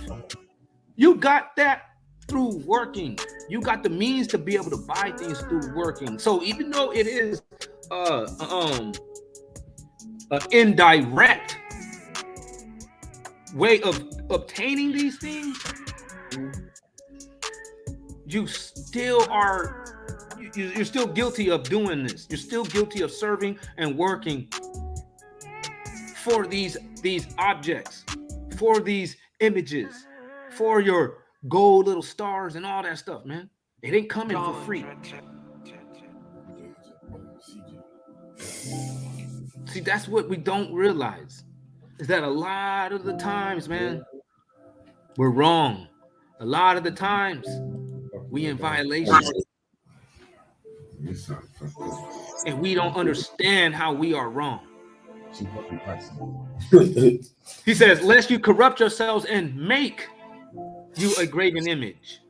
you got that through working. You got the means to be able to buy things through working. So even though it is an indirect way of obtaining these things, you still are you're still guilty of doing this. You're still guilty of serving and working for these objects, for these images, for your gold little stars and all that stuff, man. It ain't coming for free. See, that's what we don't realize, is that a lot of the times, man, we're wrong. A lot of the times we in violation. And we don't understand how we are wrong. He says, lest you corrupt yourselves and make you a graven image,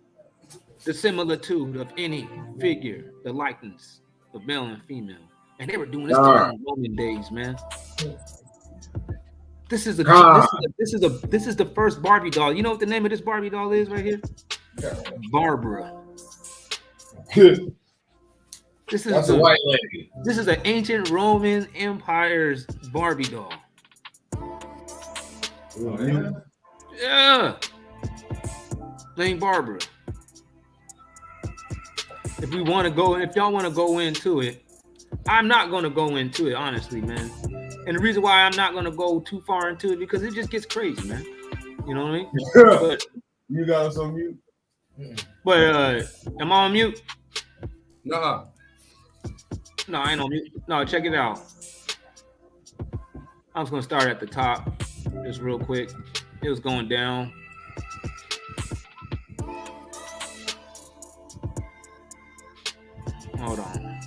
the similitude of any figure, the likeness of male and female. And they were doing this in the Roman days, man. This is the first Barbie doll. You know what the name of this Barbie doll is right here? Barbara. That's a white lady. This is an ancient Roman Empire's Barbie doll. Oh, yeah. Named Barbara. if we want to go, if y'all want to go into it, I'm not going to go into it, honestly, man. And the reason why I'm not going to go too far into it because it just gets crazy, man. You know what I mean? But you got us on mute. But am I on mute? Nah. No, I ain't on mute. No, check it out. I'm just gonna start at the top, just real quick. It was going down. Hold on.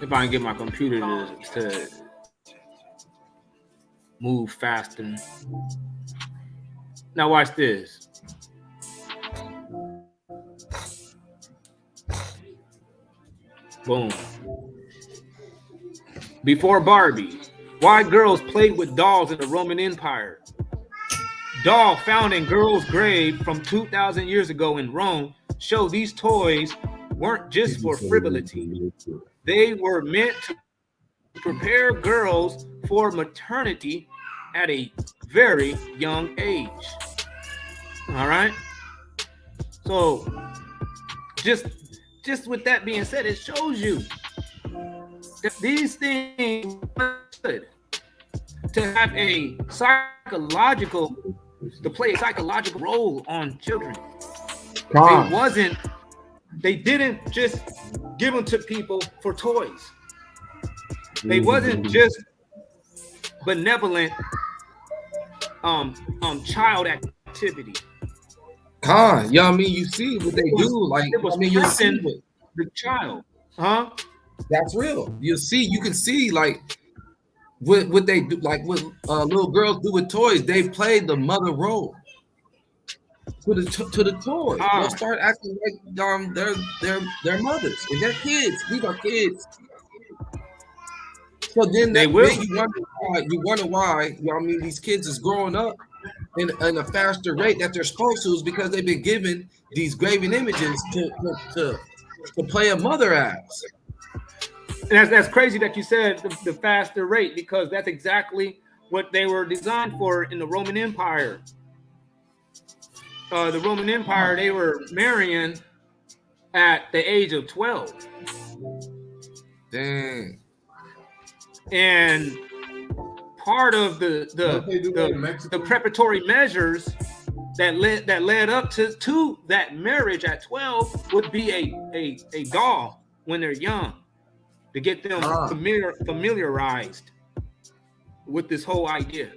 If I can get my computer to move faster. Now watch this. Boom. Before Barbie, why girls played with dolls in the Roman Empire? Doll found in girl's grave from 2,000 years ago in Rome show these toys weren't just for frivolity. They were meant to prepare girls for maternity at a very young age. All right. So just with that being said, it shows you that these things good to have a psychological, to play a psychological role on children. They didn't just give them to people for toys. They wasn't just benevolent child activity. Khan, yeah, I mean, you see what they do. Like, I mean, you see the child, huh? That's real. You can see like what they do, like what little girls do with toys. They play the mother role to the toy. They'll start acting like they're mothers and they're kids. These are kids. So then you wonder why. You know what I mean, these kids is growing up in a faster rate that they're supposed to, is because they've been given these graven images to play a mother as. And that's crazy that you said the faster rate, because that's exactly what they were designed for in the Roman Empire. The Roman Empire, they were marrying at the age of 12. Dang. And part of the preparatory measures that led up to that marriage at 12 would be a doll when they're young, to get them familiarized with this whole idea.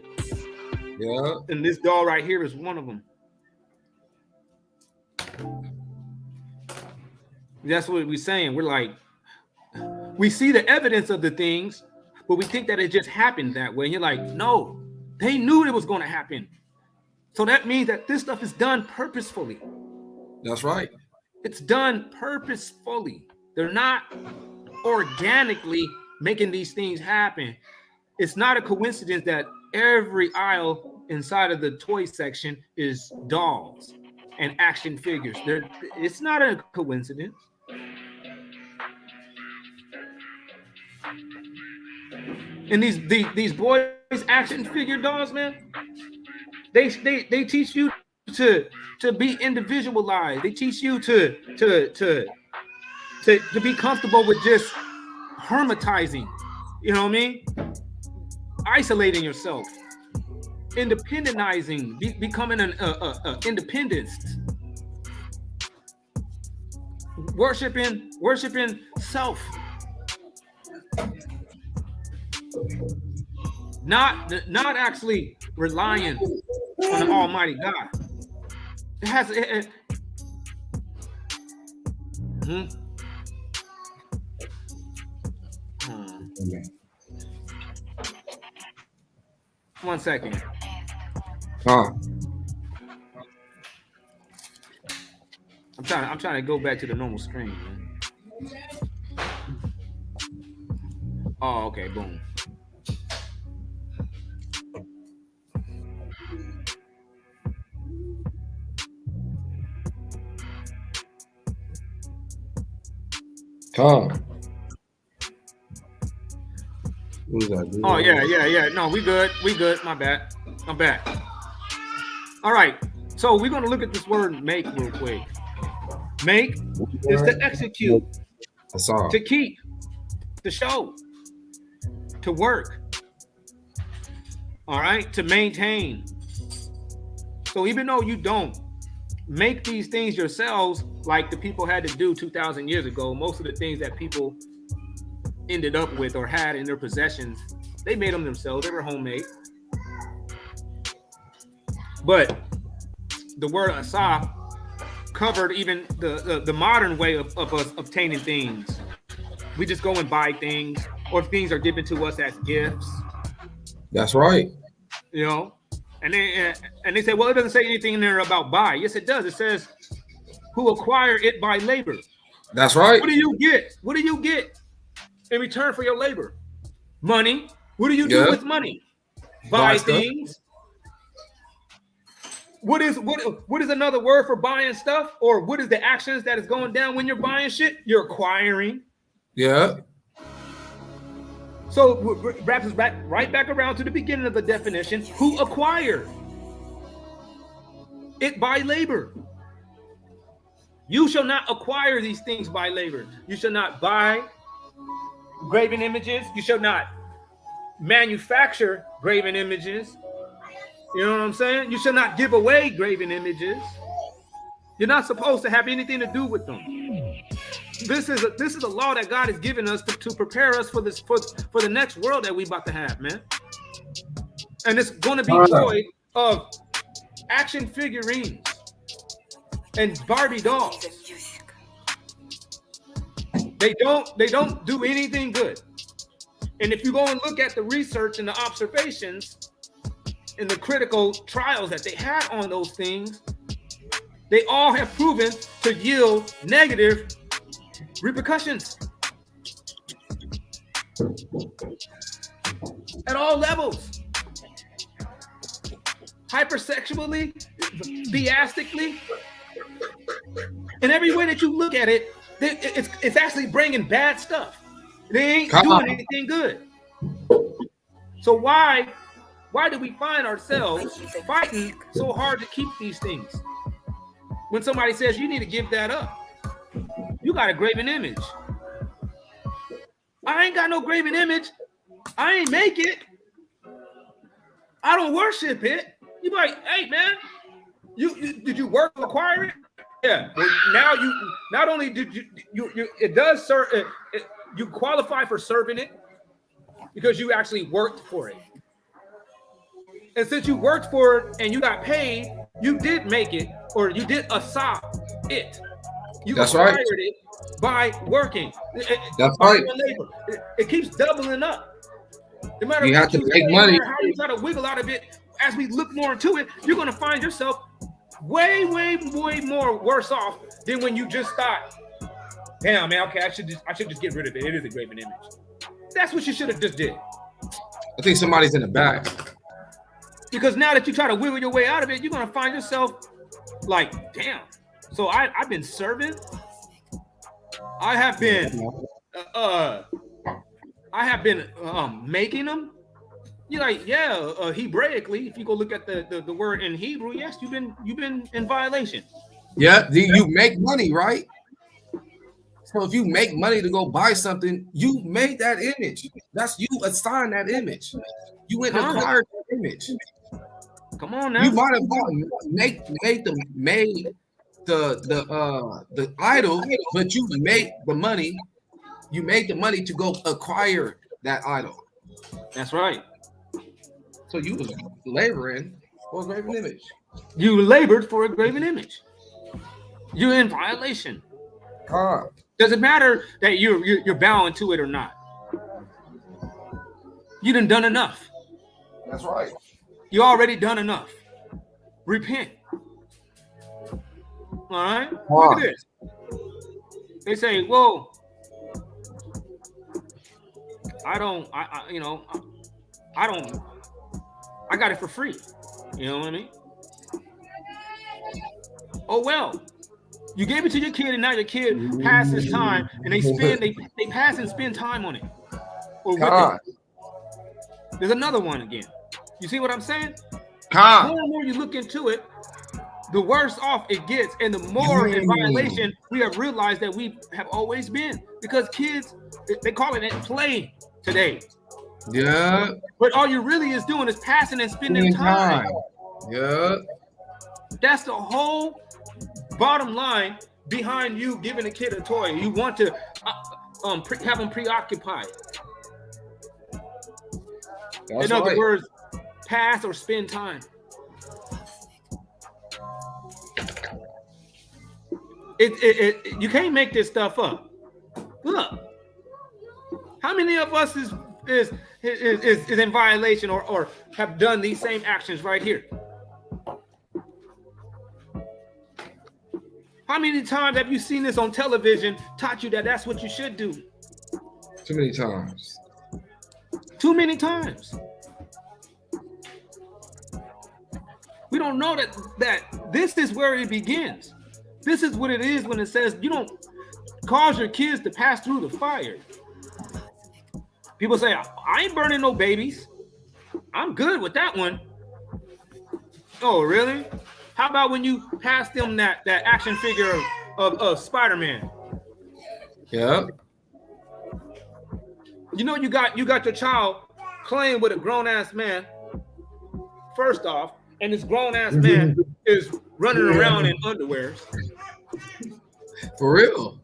Yeah. And this doll right here is one of them. That's what we're saying. We're like, we see the evidence of the things, but we think that it just happened that way. And you're like, no, they knew it was going to happen. So that means that this stuff is done purposefully. That's right. It's done purposefully. They're not organically making these things happen. It's not a coincidence that every aisle inside of the toy section is dolls and action figures. It's not a coincidence. And these boys action figure dolls, man, they teach you to be individualized. They teach you to be comfortable with just hermetizing. You know what I mean? Isolating yourself, independentizing, becoming an independence, worshiping self. Not actually relying on the Almighty God. It has One second. I'm trying to go back to the normal screen, man. Oh, okay, boom. Who's that? Oh yeah. No, we good. My bad. I'm back. All right. So we're gonna look at this word "make" real quick. Make is to execute, I saw. to keep, to show, to work. All right, to maintain. So even though you don't make these things yourselves, like the people had to do 2,000 years ago, most of the things that people ended up with or had in their possessions, they made them themselves. They were homemade. But the word "asa" covered even the modern way of us obtaining things. We just go and buy things, or things are given to us as gifts. That's right. You know, and they say, well, it doesn't say anything in there about buy. Yes, it does. It says, who acquire it by labor. That's right. What do you get? What do you get in return for your labor? Money. What do you do with money? Buy things. What is another word for buying stuff? Or what is the actions that is going down when you're buying shit? You're acquiring. Yeah. So wraps us right back around to the beginning of the definition. Who acquired it by labor? You shall not acquire these things by labor. You shall not buy graven images. You shall not manufacture graven images. You know what I'm saying? You shall not give away graven images. You're not supposed to have anything to do with them. This is a law that God has given us to prepare us for this for the next world that we about to have, man. And it's going to be void of action figurines and Barbie dolls. They don't do anything good. And if you go and look at the research and the observations and the critical trials that they had on those things, they all have proven to yield negative repercussions at all levels. Hypersexually, theistically, in every way that you look at it, it's actually bringing bad stuff. They ain't doing anything good. So why do we find ourselves fighting so hard to keep these things? When somebody says you need to give that up, you got a graven image. I ain't got no graven image. I ain't make it. I don't worship it. You be like, hey man, did you work to acquire it? Yeah. Well, now you not only did you it does serve. You qualify for serving it because you actually worked for it. And since you worked for it and you got paid, you did make it, or you did asa it. You acquired it by working. That's right. It keeps doubling up. No matter you have to make money. How you try to wiggle out of it, as we look more into it, you're going to find yourself way more worse off than when you just thought, damn, man, okay, I should just get rid of it. It is a graven image. That's what you should have just did. I think somebody's in the back. Because now that you try to wiggle your way out of it, you're going to find yourself like, damn. So I've been serving. I have been making them. You're like, yeah, Hebraically, if you go look at the word in Hebrew, yes, you've been in violation. Yeah, you make money, right? So if you make money to go buy something, you made that image. That's you assigned that image. You went and acquired that image. Come on now. You might have made the idol, but you made the money. You made the money to go acquire that idol. That's right. So you was laboring for a graven image. You labored for a graven image. You're in violation. Does it matter that you're bowing to it or not? You done enough. That's right. You already done enough. Repent. All right. Look at this. They say, "Well, I got it for free." You know what I mean? Oh well. You gave it to your kid, and now your kid passes time, and they pass and spend time on it. Or with it. There's another one again. You see what I'm saying? Con. More and more you look into it, the worse off it gets, and the more in violation we have realized that we have always been. Because kids, they call it play today. Yeah. But all you really is doing is passing and spending time. Yeah. That's the whole bottom line behind you giving a kid a toy. You want to have them preoccupied. In other words, pass or spend time. You can't make this stuff up. Look, how many of us is in violation or have done these same actions right here? How many times have you seen this on television, taught you that that's what you should do? Too many times. Too many times. We don't know that this is where it begins. This is what it is when it says you don't cause your kids to pass through the fire. People say, I ain't burning no babies. I'm good with that one. Oh, really? How about when you pass them that action figure of Spider-Man? Yeah. You know you got your child playing with a grown-ass man, first off, and this grown-ass man is running around in underwears. For real.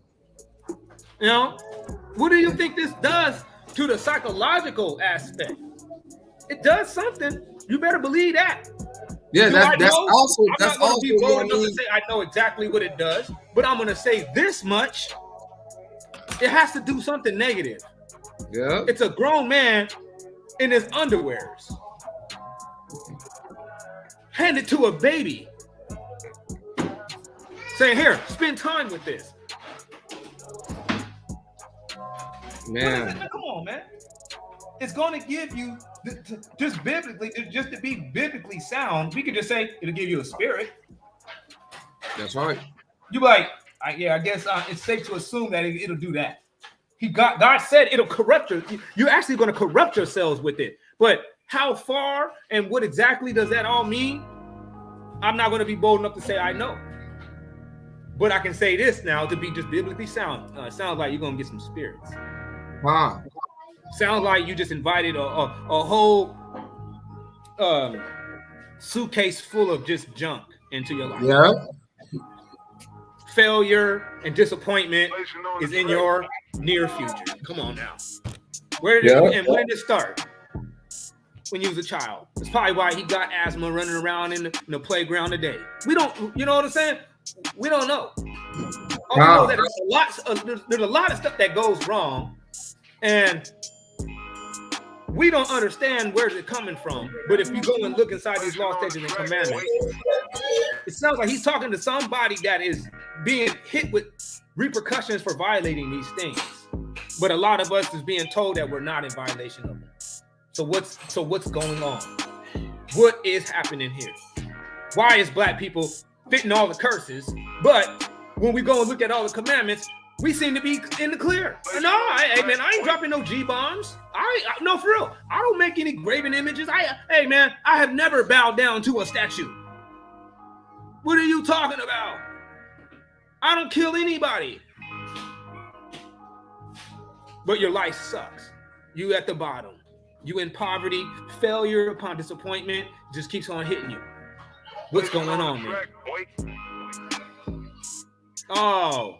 You know, what do you think this does to the psychological aspect? It does something. You better believe that. Yeah, that's also I'm not going to be bold enough to say I know exactly what it does, but I'm going to say this much. It has to do something negative. Yeah. It's a grown man in his underwears. Handed to a baby. Saying, here, spend time with this. Man. Come on, man. It's going to give you, just biblically, just to be biblically sound, we could just say it'll give you a spirit. That's right. You're like, I guess it's safe to assume that it'll do that. God said it'll corrupt you. You're actually going to corrupt yourselves with it. But how far and what exactly does that all mean? I'm not going to be bold enough to say I know. But I can say this now to be just biblically sound. Sounds like you're going to get some spirits. Huh. Sounds like you just invited a whole suitcase full of just junk into your life. Yeah. Failure and disappointment is in your near future. Come on now. When did it start? When you was a child. That's probably why he got asthma running around in the playground today. We don't, you know what I'm saying? We don't know. All we know that there's a lot of stuff that goes wrong, and we don't understand where's it coming from. But if you go and look inside these laws, statutes, and commandments, it sounds like he's talking to somebody that is being hit with repercussions for violating these things. But a lot of us is being told that we're not in violation of them. So what's going on? What is happening here? Why is black people fitting all the curses? But when we go and look at all the commandments, we seem to be in the clear. No, I ain't dropping no G-bombs. No, for real. I don't make any graven images. I have never bowed down to a statue. What are you talking about? I don't kill anybody. But your life sucks. You at the bottom. You in poverty, failure upon disappointment just keeps on hitting you. What's going on, man? Oh,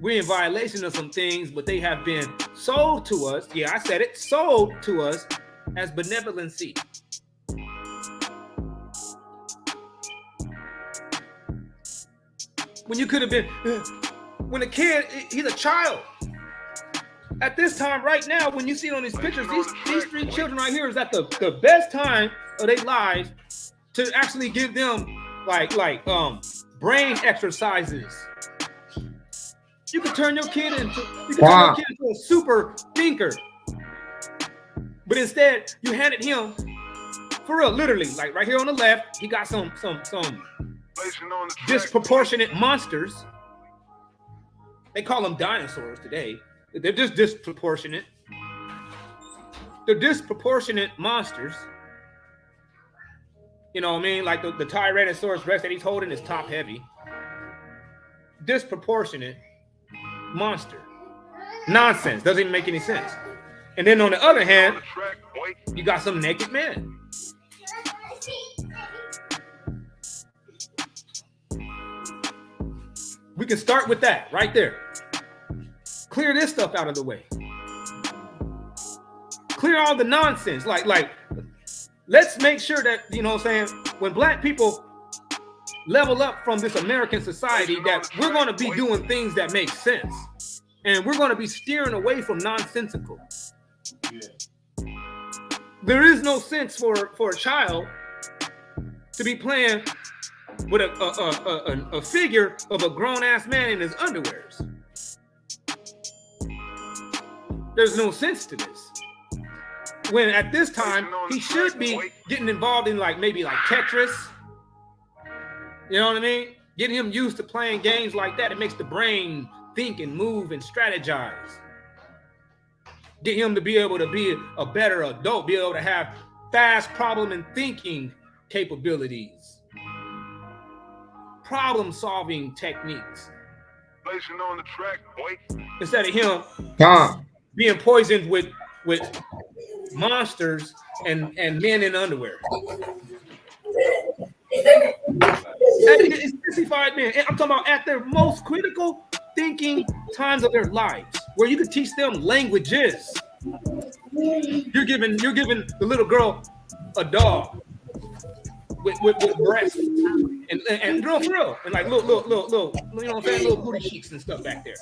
we're in violation of some things, but they have been sold to us. Yeah, I said it, sold to us as benevolency. When you could have been, when a kid, he's a child. At this time, right now, when you see it on these pictures, these three children right here is at the best time of their lives to actually give them like brain exercises. You can turn your kid into a super thinker, but instead you handed him, for real, literally, like right here on the left, he got some disproportionate monsters. They call them dinosaurs today. They're just disproportionate. the disproportionate monsters. You know what I mean? Like the Tyrannosaurus Rex that he's holding is top heavy. Disproportionate monster. Nonsense. Doesn't even make any sense. And then on the other hand, you got some naked men. We can start with that right there. Clear this stuff out of the way. Clear all the nonsense. Like, let's make sure that, you know what I'm saying, when black people level up from this American society, that we're going to be doing things that make sense. And we're going to be steering away from nonsensical. Yeah. There is no sense for a child to be playing with a figure of a grown-ass man in his underwears. There's no sense to this. When at this time, he should be getting involved in maybe Tetris. You know what I mean? Getting him used to playing games like that. It makes the brain think and move and strategize. Get him to be able to be a better adult, be able to have fast problem and thinking capabilities, problem solving techniques. On the track, boy. Instead of him being poisoned with monsters and men in underwear. It's sissified men. I'm talking about at their most critical thinking times of their lives, where you could teach them languages. You're giving the little girl a dog with breasts and real for real, and little, you know what I'm saying, little booty cheeks and stuff back there.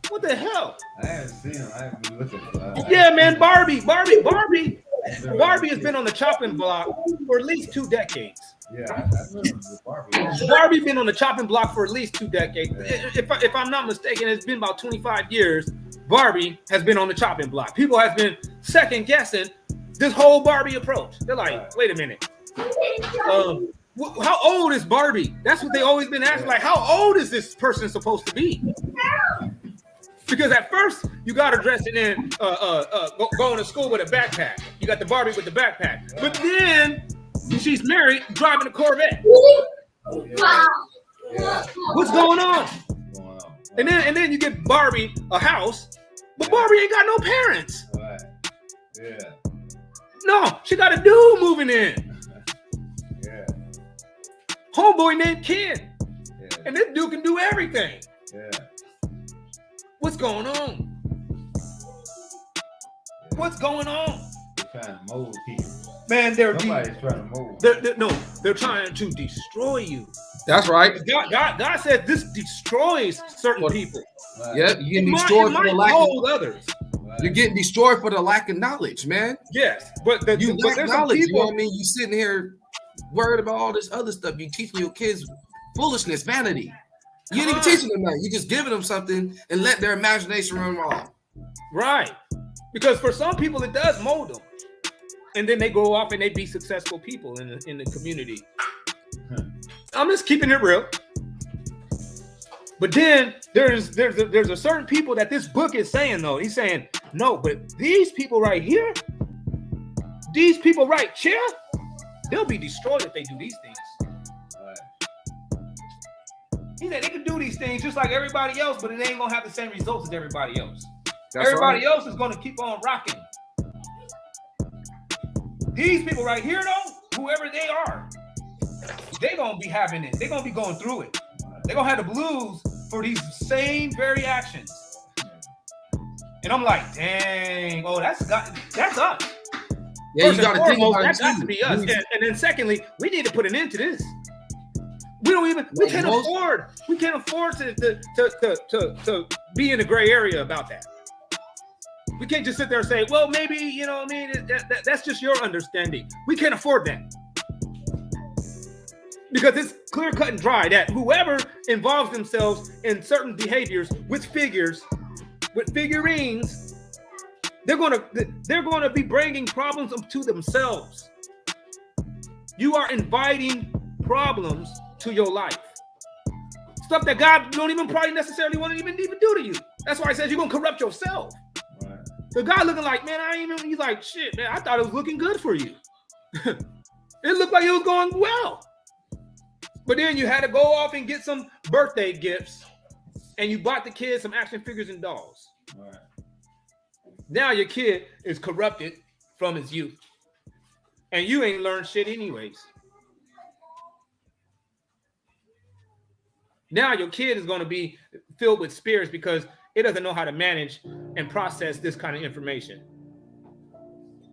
What the hell? I haven't seen him. I haven't been looking for that. Yeah, man, Barbie has been on the chopping block for at least 2 decades. Yeah, I remember Barbie. Barbie been on the chopping block for at least 2 decades. If I'm not mistaken, it's been about 25 years. Barbie has been on the chopping block. People have been second guessing this whole Barbie approach. They're like, wait a minute. How old is Barbie? That's what they always been asking. Like, how old is this person supposed to be? Because at first you got her dressing in going to school with a backpack. You got the Barbie with the backpack. But then she's married, driving a Corvette. What's going on? And then you get Barbie a house, but Barbie ain't got no parents. Right. Yeah. No, she got a dude moving in. Yeah. Homeboy named Ken. Yeah. And this dude can do everything. Yeah. What's going on? What's going on? They're trying to mold people. Man, Somebody's trying to mold. They're trying to destroy you. That's right. God said this destroys certain people. Right. Yep, you're getting destroyed for the lack of others. Right. You're getting destroyed for the lack of knowledge, man. Yes, but You lack there's knowledge. some You know people. what I mean? You sitting here worried about all this other stuff. You teaching your kids foolishness, vanity. You ain't even teaching them that. You just giving them something and let their imagination run wild. Right. Because for some people it does mold them. And then they go off and they be successful people in the community. I'm just keeping it real. But then there's a certain people that this book is saying though. He's saying, no, but these people right here, these people right here, they'll be destroyed if they do these things. He said they can do these things just like everybody else, but it ain't gonna have the same results as everybody else. Everybody else is gonna keep on rocking. These people right here, though, whoever they are, they gonna be having it. They're gonna be going through it. They're gonna have the blues for these same very actions. And I'm like, dang, oh, that's us. Yeah, First you gotta and think foremost, about that got it to be too. us. And then secondly, we need to put an end to this. We can't afford to be in a gray area about that. We can't just sit there and say, well, maybe, you know what I mean, that's just your understanding. We can't afford that. Because it's clear cut and dry that whoever involves themselves in certain behaviors with figures, with figurines, they're gonna be bringing problems to themselves. You are inviting problems to your life. Stuff that God don't even probably necessarily want to even do to you. That's why he says you're gonna corrupt yourself. Right. The guy looking like, man, I ain't even. He's like, shit, man, I thought it was looking good for you. It looked like it was going well. But then you had to go off and get some birthday gifts, and you bought the kids some action figures and dolls. All right. Now your kid is corrupted from his youth, and you ain't learned shit anyways. Now your kid is going to be filled with spirits because it doesn't know how to manage and process this kind of information.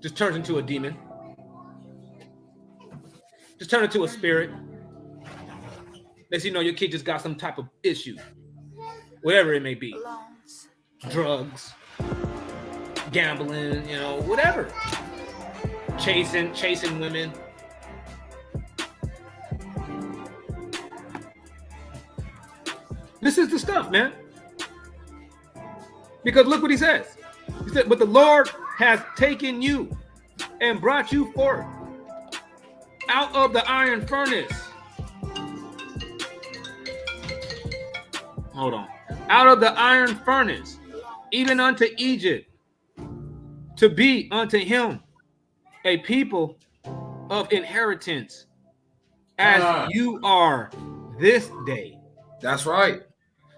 Just turns into a demon. Just turn into a spirit. Next you know, your kid just got some type of issue. Whatever it may be. Drugs. Gambling, you know, whatever. Chasing women. This is the stuff, man. Because look what he says. He said, but the Lord has taken you and brought you forth out of the iron furnace. Hold on. Out of the iron furnace, even unto Egypt, to be unto him a people of inheritance, as you are this day. That's right.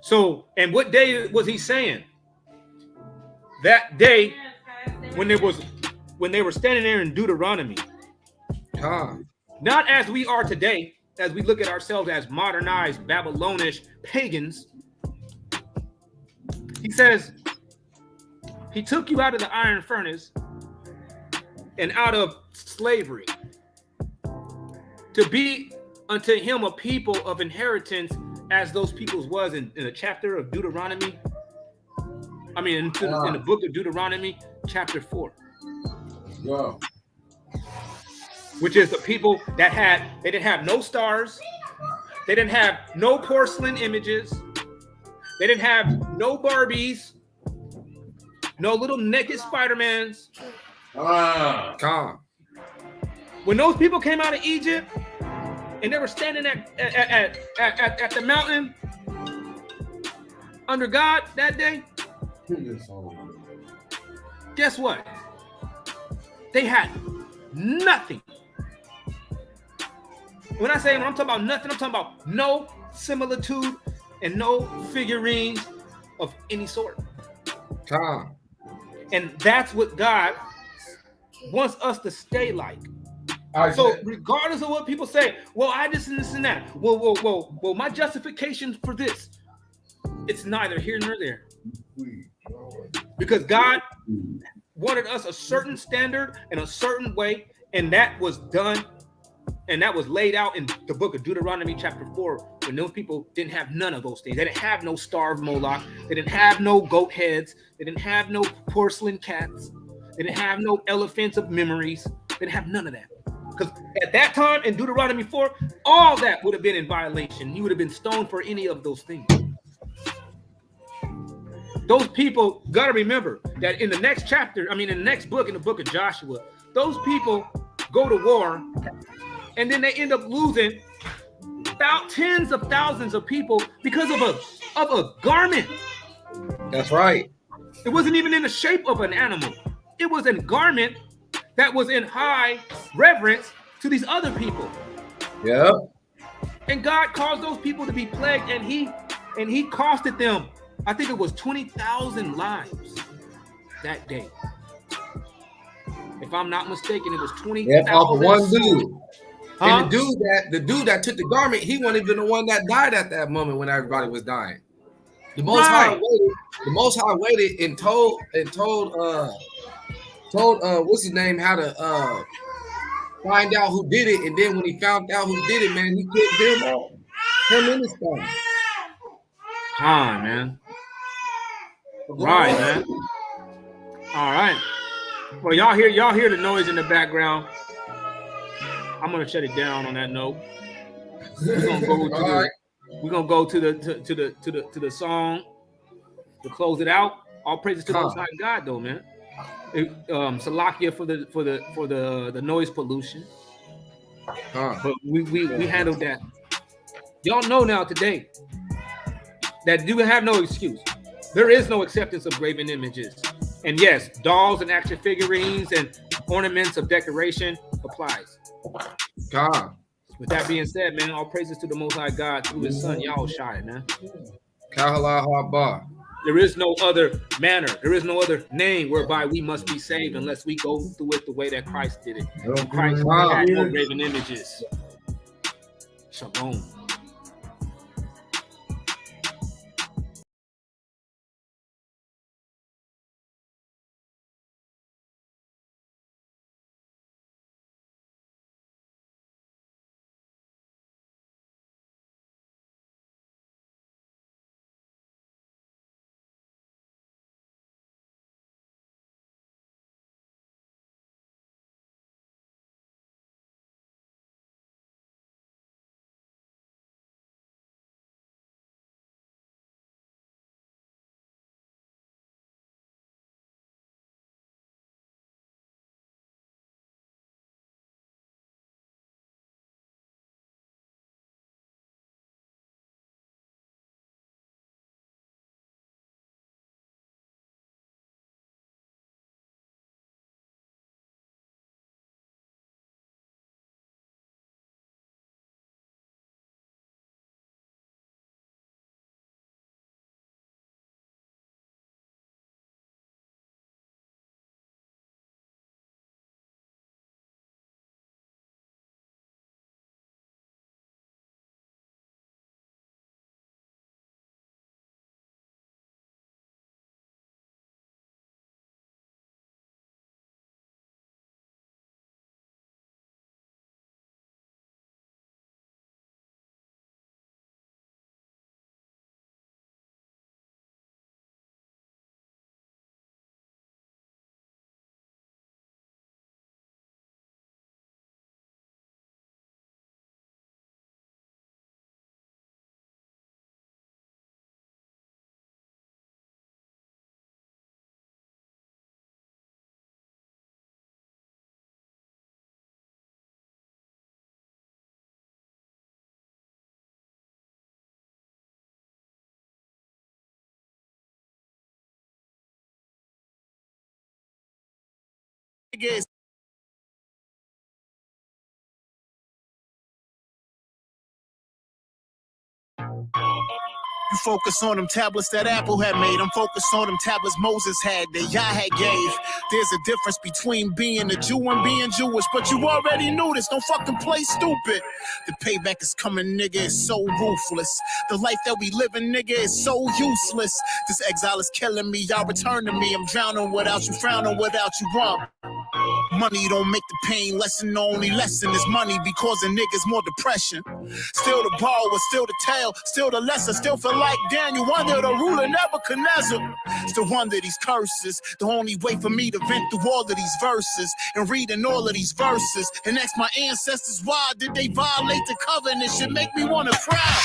So, and what day was he saying? That day when they were standing there in Deuteronomy. Not as we are today, as we look at ourselves as modernized Babylonish pagans. He says, he took you out of the iron furnace and out of slavery to be unto him a people of inheritance, as those peoples was in a chapter of Deuteronomy. I mean, in the book of Deuteronomy, chapter 4. Wow. Which is the people that they didn't have no stars. They didn't have no porcelain images. They didn't have no Barbies. No little naked Spider-Mans. When those people came out of Egypt and they were standing at the mountain under God that day, guess what? They had nothing. When I'm talking about nothing, I'm talking about no similitude and no figurines of any sort. And that's what God wants us to stay like. So regardless of what people say, well, I this and this and that. Well, my justification for this, it's neither here nor there. Because God wanted us a certain standard in a certain way, and that was done, and that was laid out in the book of Deuteronomy chapter 4, when those people didn't have none of those things. They didn't have no star of Moloch. They didn't have no goat heads. They didn't have no porcelain cats. They didn't have no elephants of memories. They didn't have none of that. Because at that time in Deuteronomy 4, all that would have been in violation. You would have been stoned for any of those things. Those people got to remember that in the next chapter, in the next book, in the book of Joshua, those people go to war and then they end up losing about tens of thousands of people because of a garment. That's right. It wasn't even in the shape of an animal. It was a garment that was in high reverence to these other people. Yeah. And God caused those people to be plagued, and he costed them, I think it was 20,000 lives that day. If I'm not mistaken, it was 20,000. Off of one dude. Huh? And the dude that took the garment, he wasn't even the one that died at that moment when everybody was dying. The Most High waited and told what's his name how to find out who did it, and then when he found out who did it, man, he killed them all. Him in his family. Hi, man. Right, man. All right. Well, y'all hear the noise in the background. I'm gonna shut it down on that note. We're gonna go to the song to close it out. All praises to the Most High God, though, man. Salakia for the noise pollution. But we handled that. Y'all know now today that you have no excuse. There is no acceptance of graven images And yes, dolls and action figurines and ornaments of decoration applies. God. With that being said, man, all praises to the Most High God through His Son, Yahushua, man. Kahala Haba. There is no other manner. There is no other name whereby we must be saved unless we go through it the way that Christ did it. And Christ had no graven images. Shalom. You focus on them tablets that Apple had made. I'm focused on them tablets Moses had, that Yah had gave. There's a difference between being a Jew and being Jewish, but you already knew this. Don't fucking play stupid. The payback is coming, nigga. It's so ruthless. The life that we living, nigga, is so useless. This exile is killing me. Y'all return to me. I'm drowning without you, frowning without you. Wrong. Money don't make the pain lessen. The only lesson is money because of niggas more depression. Still the borrower, still the tale, still the lesson. Still feel like Daniel under the ruler Nebuchadnezzar. Still under these curses. The only way for me to vent through all of these verses and reading all of these verses and ask my ancestors why did they violate the covenant? Shit make me wanna cry.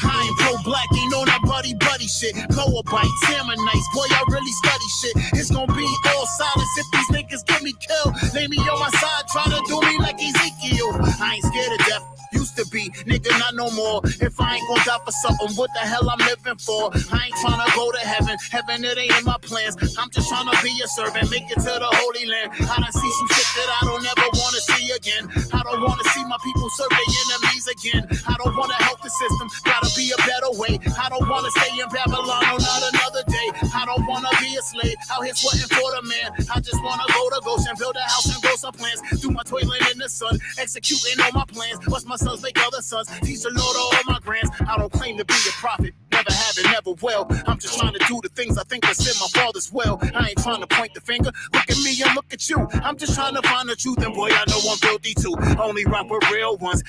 I ain't pro-black, ain't on that buddy shit. Moabites, Ammonites, boy I really study shit. It's gonna be all silence if these niggas get me killed. Lay me on my side, try to do me like Ezekiel. I ain't scared of death. Used to be, nigga, not no more. If I ain't gonna die for something, what the hell I'm living for? I ain't trying to go to heaven. Heaven, it ain't in my plans. I'm just trying to be a servant, make it to the Holy Land. I done see some shit that I don't ever want to see again. I don't want to see my people serve their enemies again. I don't want to help the system, gotta be a better way. I don't want to stay in Babylon, no, not another day. I don't want to be a slave, out here sweating for the man. I just want to go to Goshen, build a house and grow some plants. Do my toiling in the sun, executing all my plans. What's my sons make other sons, teach the Lord all my grands. I don't claim to be a prophet, never have and never will. I'm just trying to do the things I think that's in my father's will. I ain't trying to point the finger, look at me and look at you. I'm just trying to find the truth, and boy I know I'm guilty too. Only rock with real ones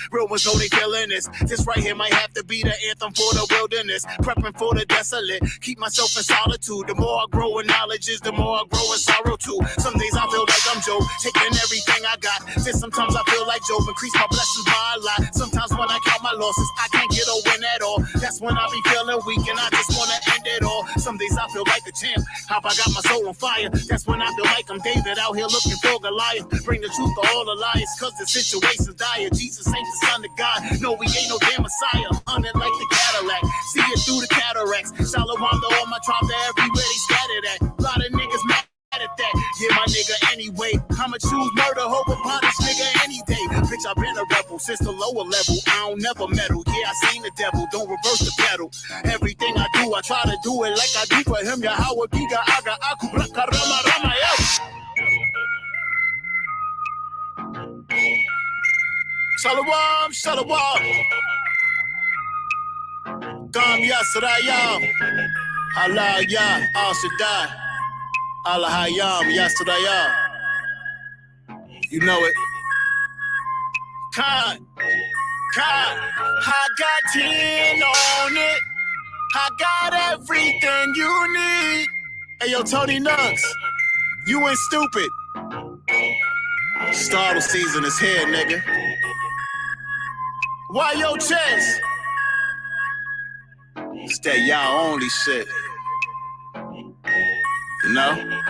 know they feeling this. This right here might have to be the anthem for the wilderness, prepping for the desolate. Keep myself in solitude. The more I grow in knowledge is the more I grow in sorrow too. Some days I feel like I'm Job, taking everything I got. Then sometimes I feel like Job, increase my blessings by a lot. Sometimes when I count my losses, I can't get a win at all. That's when I be feeling weak and I just wanna end it all. Some days I feel like a champ, how I got my soul on fire. That's when I feel like I'm David out here looking for Goliath. Bring the truth to all the liars, cause the situation's dire. Jesus ain't the son of God, no we ain't no damn Messiah. Hunting like the Cadillac, see it through the cataracts. Shalom to all my tribe, everywhere they scattered at. A lot of niggas mad at that. Yeah, my nigga, anyway. I'ma choose murder over honest nigga any day. Bitch, I've been a rebel since the lower level. I don't never meddle. Yeah, I seen the devil. Don't reverse the pedal. Everything I do, I try to do it like I do for him. Ya Hawa Giga Aga Aku Blaka Rama Rama Shalom, shalom. Gam Yasrayam. Allah Ya Al Shaddai. Allah Hayam Yasrayam. You know it. Khan, I got 10 on it. I got everything you need. Hey, yo, Tony Nux, you ain't stupid. Startle season is here, nigga. Why your chest? It's that y'all only shit. You know?